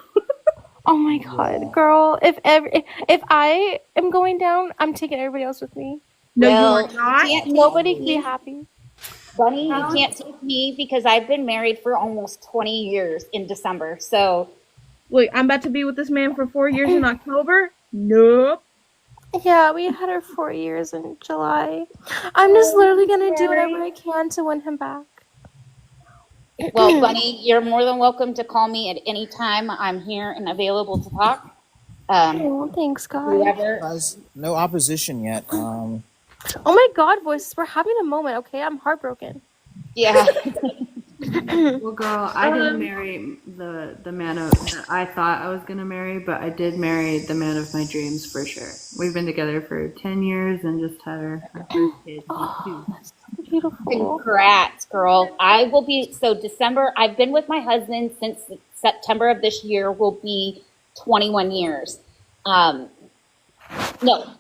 Oh my god, girl! If I am going down, I'm taking everybody else with me. No, you are You not. can't take Nobody can be me. happy. Bunny, you can't take me because I've been married for almost 20 years in December. So, Wait, I'm about to be with this man for 4 years in October? Nope. Yeah, we had our 4 years in July. I'm just literally gonna do whatever I can to win him back. well, Bunny, you're more than welcome to call me at any time. I'm here and available to talk. Oh, thanks, guys. Whoever. No opposition yet. Oh my god, voices, we're having a moment, okay? I'm heartbroken. Yeah. Well, girl, I didn't marry the man that I thought I was gonna marry, but I did marry the man of my dreams for sure. We've been together for 10 years and just had our first kid. Oh, that's so beautiful. Congrats, girl. I will be, so December, I've been with my husband since September of this year will be 21 years. No,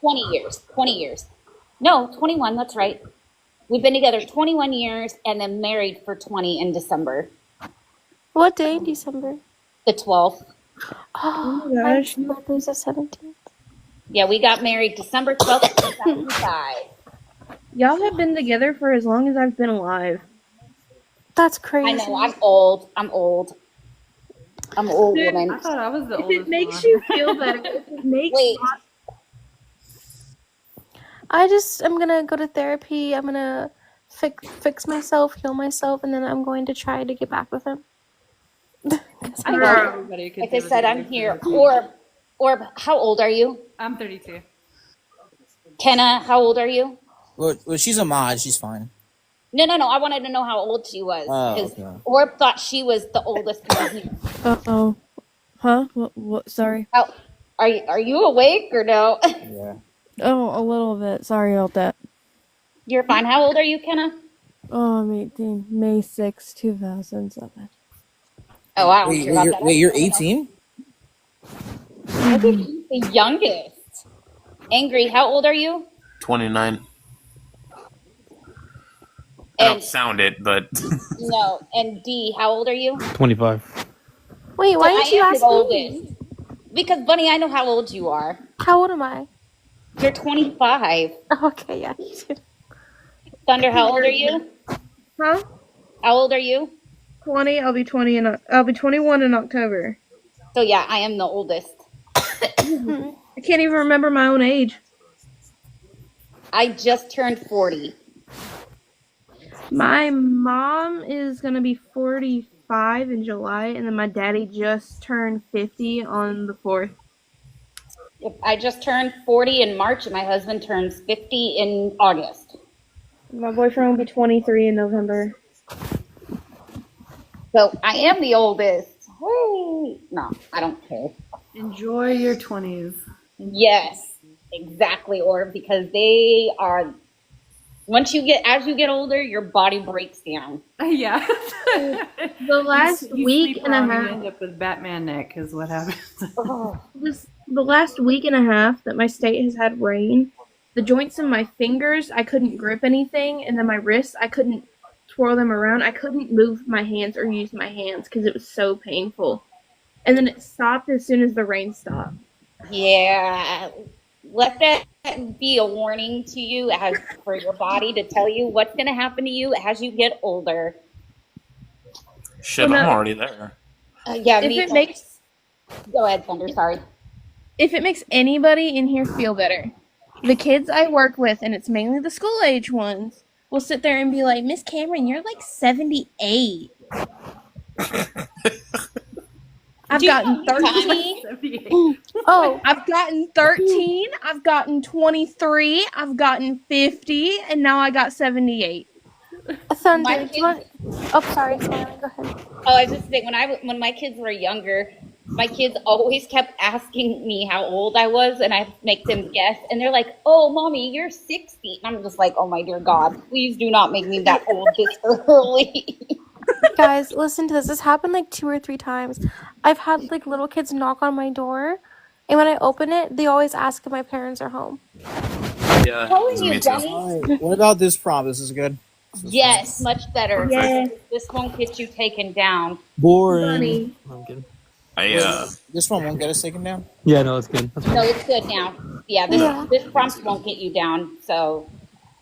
20 years. 20 years. No, 21, that's right. We've been together 21 years and then married for 20 in December. What day in December? The 12th. Oh my gosh. My birthday's the 17th. Yeah, we got married December 12th, 2005. Y'all have been together for as long as I've been alive. That's crazy. I know, I'm old. I'm old, woman. I thought I was the If oldest it makes one. you feel better, if it makes I'm gonna go to therapy. I'm gonna fix myself, heal myself, and then I'm going to try to get back with him. I know everybody could Like I do said, it. I'm here. Orb, how old are you? I'm 32. Kenna, how old are you? Well, she's a mod. She's fine. No. I wanted to know how old she was. Oh, Because okay. Orb thought she was the oldest one here. Uh-oh. Huh? What? Sorry. How, are you awake or no? Yeah. Oh, a little bit. Sorry about that. You're fine. How old are you, Kenna? Oh, I'm 18. May 6, 2007. Oh, I don't Wait, care about that. you're 18? I think he's the youngest. Angry, how old are you? 29. I don't sound it, but No. And D, how old are you? 25. Wait, why didn't you ask the me? oldest. Because, Bunny, I know how old you are. How old am I? You're 25. Okay, yeah. Thunder, how old are you? Huh? How old are you? 20. I'll be 20 and I'll be 21 in October. So yeah, I am the oldest. I can't even remember my own age. I just turned 40. My mom is gonna be 45 in July, and then my daddy just turned 50 on the 4th. I just turned 40 in March, and my husband turns 50 in August. My boyfriend will be 23 in November. So I am the oldest. Hey. No, I don't care. Enjoy your 20s. Yes, exactly, Orb, because they are. As you get older, your body breaks down. Yeah. The last You week sleep and a wrong, half. you end up with Batman neck is what happens. The last week and a half that my state has had rain, the joints in my fingers, I couldn't grip anything, and then my wrists, I couldn't twirl them around. I couldn't move my hands or use my hands because it was so painful. And then it stopped as soon as the rain stopped. Yeah, let that be a warning to you for your body to tell you what's going to happen to you as you get older. shit, I'm already there. Yeah, If it makes Go ahead, Thunder. Sorry. If it makes anybody in here feel better, the kids I work with, and it's mainly the school age ones, will sit there and be like, Miss Cameron, you're like 78. I've gotten 13. Oh, I've gotten 13. I've gotten 23. I've gotten 50, and now I got 78. Thunder, do you want... Oh, sorry. Go ahead. Oh, I was just saying when my kids were younger, my kids always kept asking me how old I was, and I make them guess, and they're like, "Oh, mommy, you're 60." And I'm just like, "Oh my dear God, please do not make me that old this early." Guys, listen to this. This happened like 2 or 3 times. I've had like little kids knock on my door, and when I open it, they always ask if my parents are home. Yeah, Telling you, me too. Bunny. All right. What about this prompt? This is good. Yes, much better. Perfect. This won't get you taken down. Boring. Bunny. No, I'm kidding. This one won't get us taken down. Yeah, no, it's good. That's No, fine. it's good now. Yeah, this prompt won't get you down. So,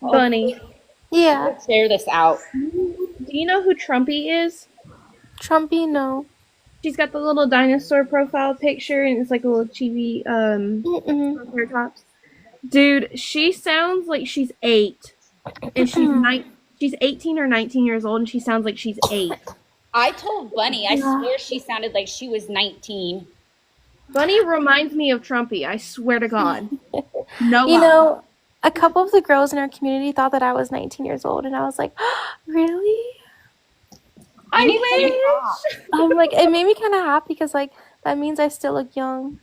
Bunny. Yeah. Share this out. Do you know who Trumpy is? Trumpy, no. She's got the little dinosaur profile picture, and it's like a little chibi Triceratops. Dude, she sounds like she's 8, and she's 18 or 19 years old, and she sounds like she's 8. I told Bunny, I swear she sounded like she was 19. Bunny reminds me of Trumpy. I swear to God. No, You know, a couple of the girls in our community thought that I was 19 years old, and I was like, really? I wish. I'm like, it made me kind of happy because like that means I still look young.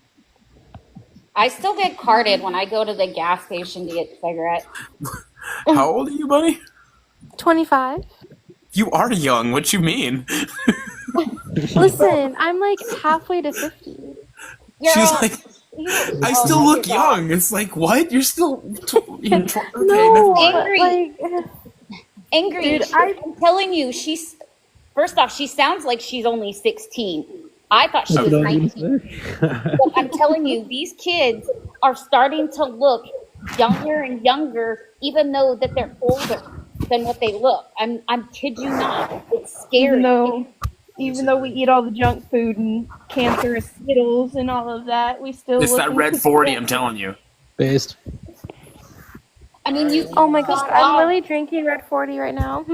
I still get carded when I go to the gas station to get cigarettes. How old are you, buddy? 25. You are young. What you mean? Listen, I'm like halfway to 50. She's like, I still look young. It's like, what? You're still. Okay, No, Angry. Angry. Dude, I'm telling you, she's. First off, she sounds like she's only 16. I thought she was 19. But I'm telling you, these kids are starting to look younger and younger, even though that they're older than what they look. I'm kid you not. It's scary. Even though we eat all the junk food and cancerous Skittles and all of that, we still. It's that red 40. I'm telling you. Based. I mean, you. Oh my God, I'm really drinking Red 40 right now.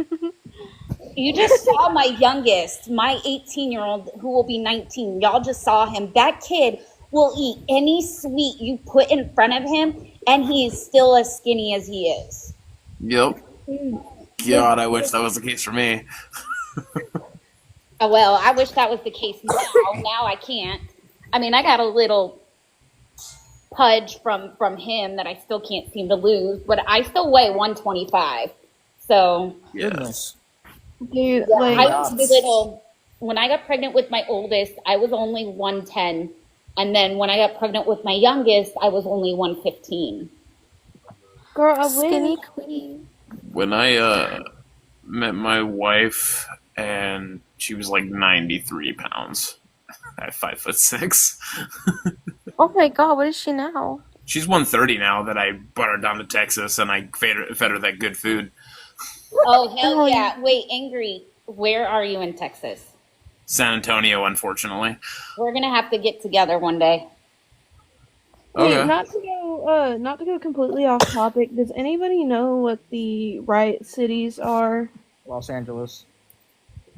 You just saw my youngest, my 18-year-old, who will be 19. Y'all just saw him. That kid will eat any sweet you put in front of him, and he is still as skinny as he is. Yep. God, I wish that was the case for me. Oh, well, I wish that was the case now. Now I can't. I mean, I got a little pudge from him that I still can't seem to lose, but I still weigh 125. So, yes. Dude, yeah, like, I was little. When I got pregnant with my oldest, I was only 110. And then when I got pregnant with my youngest, I was only 115. Girl, I Skinny wish. queen. When I met my wife, and she was like 93 pounds at 5'6". Oh my God, what is she now? She's 130 now that I brought her down to Texas and I fed her that good food. Oh, hell yeah. Wait, Angry, where are you in Texas? San Antonio, unfortunately. We're going to have to get together one day. Wait, Okay. not to go completely off topic. Does anybody know what the riot cities are? Los Angeles.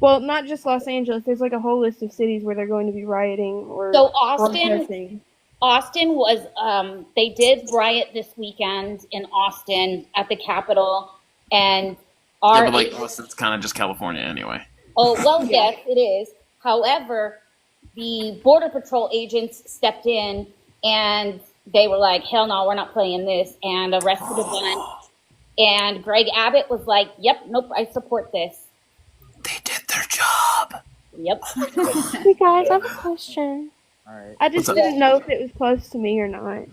Well, not just Los Angeles. There's like a whole list of cities where they're going to be rioting or So Austin protesting. was, they did riot this weekend in Austin at the Capitol, and Yeah, but like Austin's kind of just California anyway. oh, well, yes, it is. However, the Border Patrol agents stepped in and they were like, hell no, we're not playing this, and arrested a bunch. And Greg Abbott was like, yep, nope, I support this. They did their job. Yep. Hey guys, I have a question. All right. I just didn't know if it was close to me or not.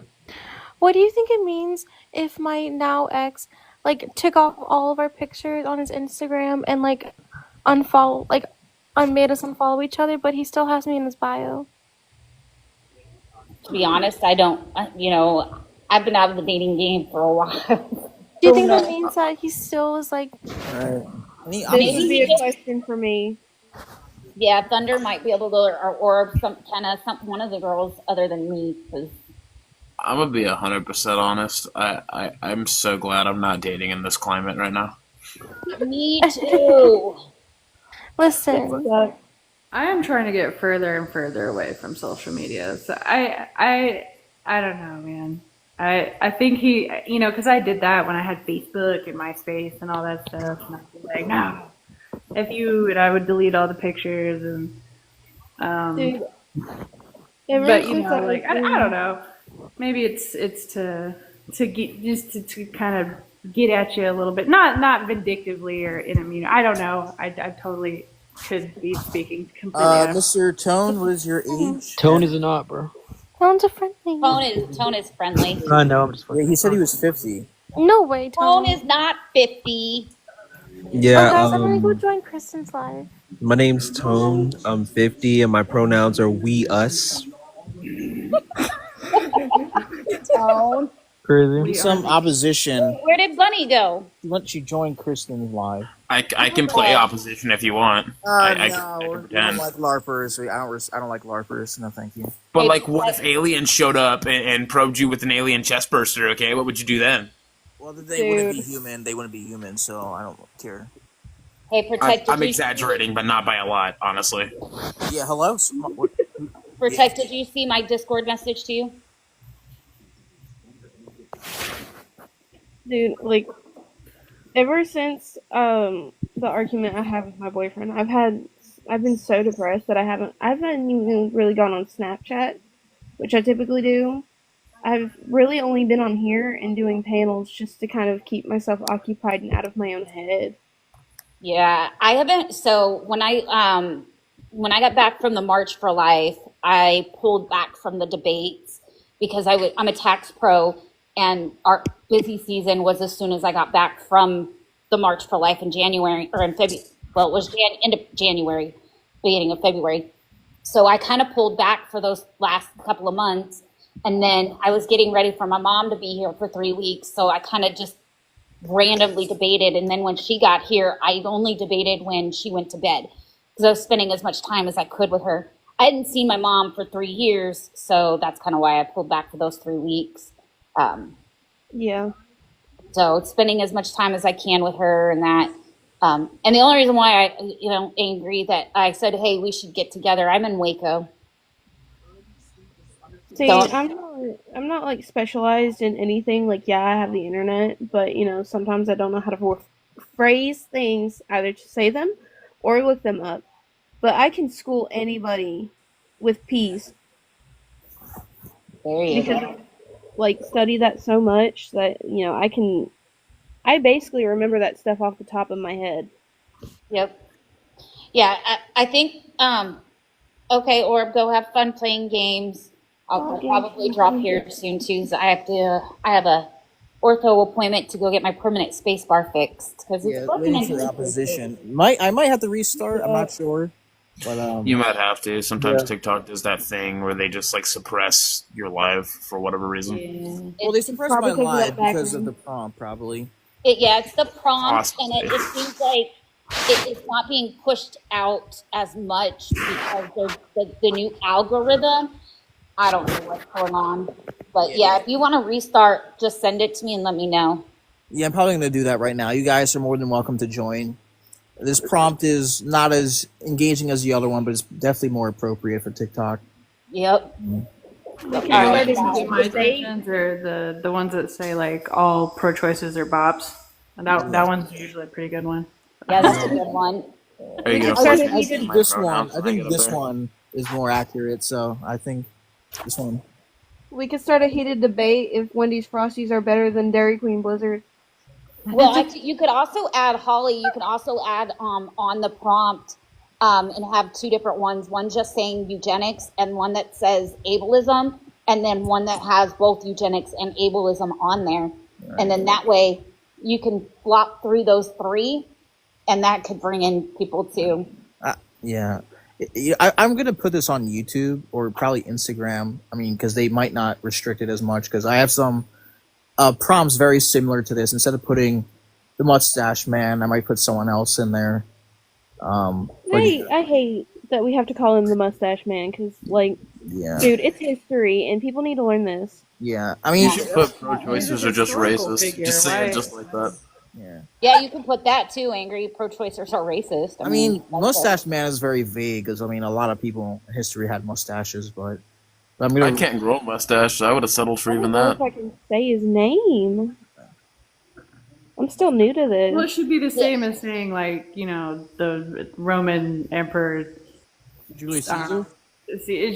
What do you think it means if my now ex like took off all of our pictures on his Instagram and like made us unfollow each other, but he still has me in his bio? To be honest, I don't, I've been out of the dating game for a while. Do you think that means that he still is like? All right. This would be a question for me. Yeah, Thunder might be able to, or one of the girls other than me, because I'm gonna be 100% honest. I'm so glad I'm not dating in this climate right now. me too. Listen, I am trying to get further and further away from social media. So I don't know, man. I think he, because I did that when I had Facebook and MySpace and all that stuff, and I was like, no, and I would delete all the pictures and. Dude, Ever But since I was I don't know. Maybe it's to get just to kind of get at you a little bit, not vindictively or in a mean. I don't know. I totally could be speaking completely out of. Mr. Tone, what is your age? Tone is a not, bro. Tone's a friendly. Tone is friendly. I know. I'm just Yeah, he said he was 50. No way, Tone Tone. is not 50. Oh, Yeah, guys, I'm gonna go join Kristen's live. my name's Tone. I'm 50 and my pronouns are we, us. Tone. Crazy. Some opposition. Where did Bunny go? She joined Kristen live. I can play opposition if you want. I No, can we don't pretend. like LARPers. I don't like LARPers. No, thank you. But like, what if aliens showed up and probed you with an alien chest burster? Okay, what would you do then? Well, they wouldn't be human. They wouldn't be human, so I don't care. Hey, Protect. I'm exaggerating, but not by a lot, honestly. Yeah, hello? Protect, did you see my Discord message to you? Dude, like, ever since the argument I had with my boyfriend, I've been so depressed that I haven't even really gone on Snapchat, which I typically do. I've really only been on here and doing panels just to kind of keep myself occupied and out of my own head. Yeah, I haven't. So when I got back from the March for Life, I pulled back from the debates because I'm a tax pro, and our busy season was as soon as I got back from the March for Life in January or in February. Well, it was end of January, beginning of February. So I kind of pulled back for those last couple of months, and then I was getting ready for my mom to be here for 3 weeks. So I kind of just randomly debated, and then when she got here, I only debated when she went to bed because I was spending as much time as I could with her. I hadn't seen my mom for 3 years, so that's kind of why I pulled back for those 3 weeks. Yeah. So spending as much time as I can with her and that. And the only reason why I, angry that I said, hey, we should get together. I'm in Waco. See, So- I'm not like specialized in anything. Like, yeah, I have the internet, but sometimes I don't know how to phrase things, either to say them or look them up. But I can school anybody with peace. There you because go. Like, study that so much that I basically remember that stuff off the top of my head. Yep. Yeah, I think, okay, Orb, go have fun playing games. I'll probably drop here soon too. So I have a ortho appointment to go get my permanent space bar fixed because it's waiting for opposition. I might have to restart. I'm not sure, but You might have to. Sometimes TikTok does that thing where they just like suppress your live for whatever reason. Well, they suppressed my Probably 'cause of live that because of background. the prompt, probably. It's the prompt, Possibly. and it seems like it's not being pushed out as much because of the new algorithm. I don't know what's going on. But yeah, if you want to restart, just send it to me and let me know. Yeah, I'm probably going to do that right now. You guys are more than welcome to join. This prompt is not as engaging as the other one, but it's definitely more appropriate for TikTok. Yep. My suggestions are the ones that say like all pro choices are bops. And that one's usually a pretty good one. Yeah, that's a good one. Are you I gonna think this one. I think this one is more accurate. So I think this one. We could start a heated debate if Wendy's Frosties are better than Dairy Queen Blizzard. Well, you could also add Holly. You can also add on the prompt and have 2 different ones. One just saying eugenics, and one that says ableism, and then one that has both eugenics and ableism on there. Right. And then that way you can flop through those 3, and that could bring in people too. Yeah. I'm going to put this on YouTube or probably Instagram. I mean, because they might not restrict it as much, because I have some prompts very similar to this. Instead of putting the mustache man, I might put someone else in there. I hate that we have to call him the mustache man because, dude, it's history and people need to learn this. Yeah, I mean, you should put pro-choicers are just racist. Just say it just like that. Yeah, you can put that too. Angry pro-choicers are racist. I mean, mustache man is very vague because a lot of people in history had mustaches, but I can't grow a mustache. So I would have settled for even that. If I can say his name, I'm still new to this. Well, it should be the same as saying the Roman emperor Julius Caesar. See,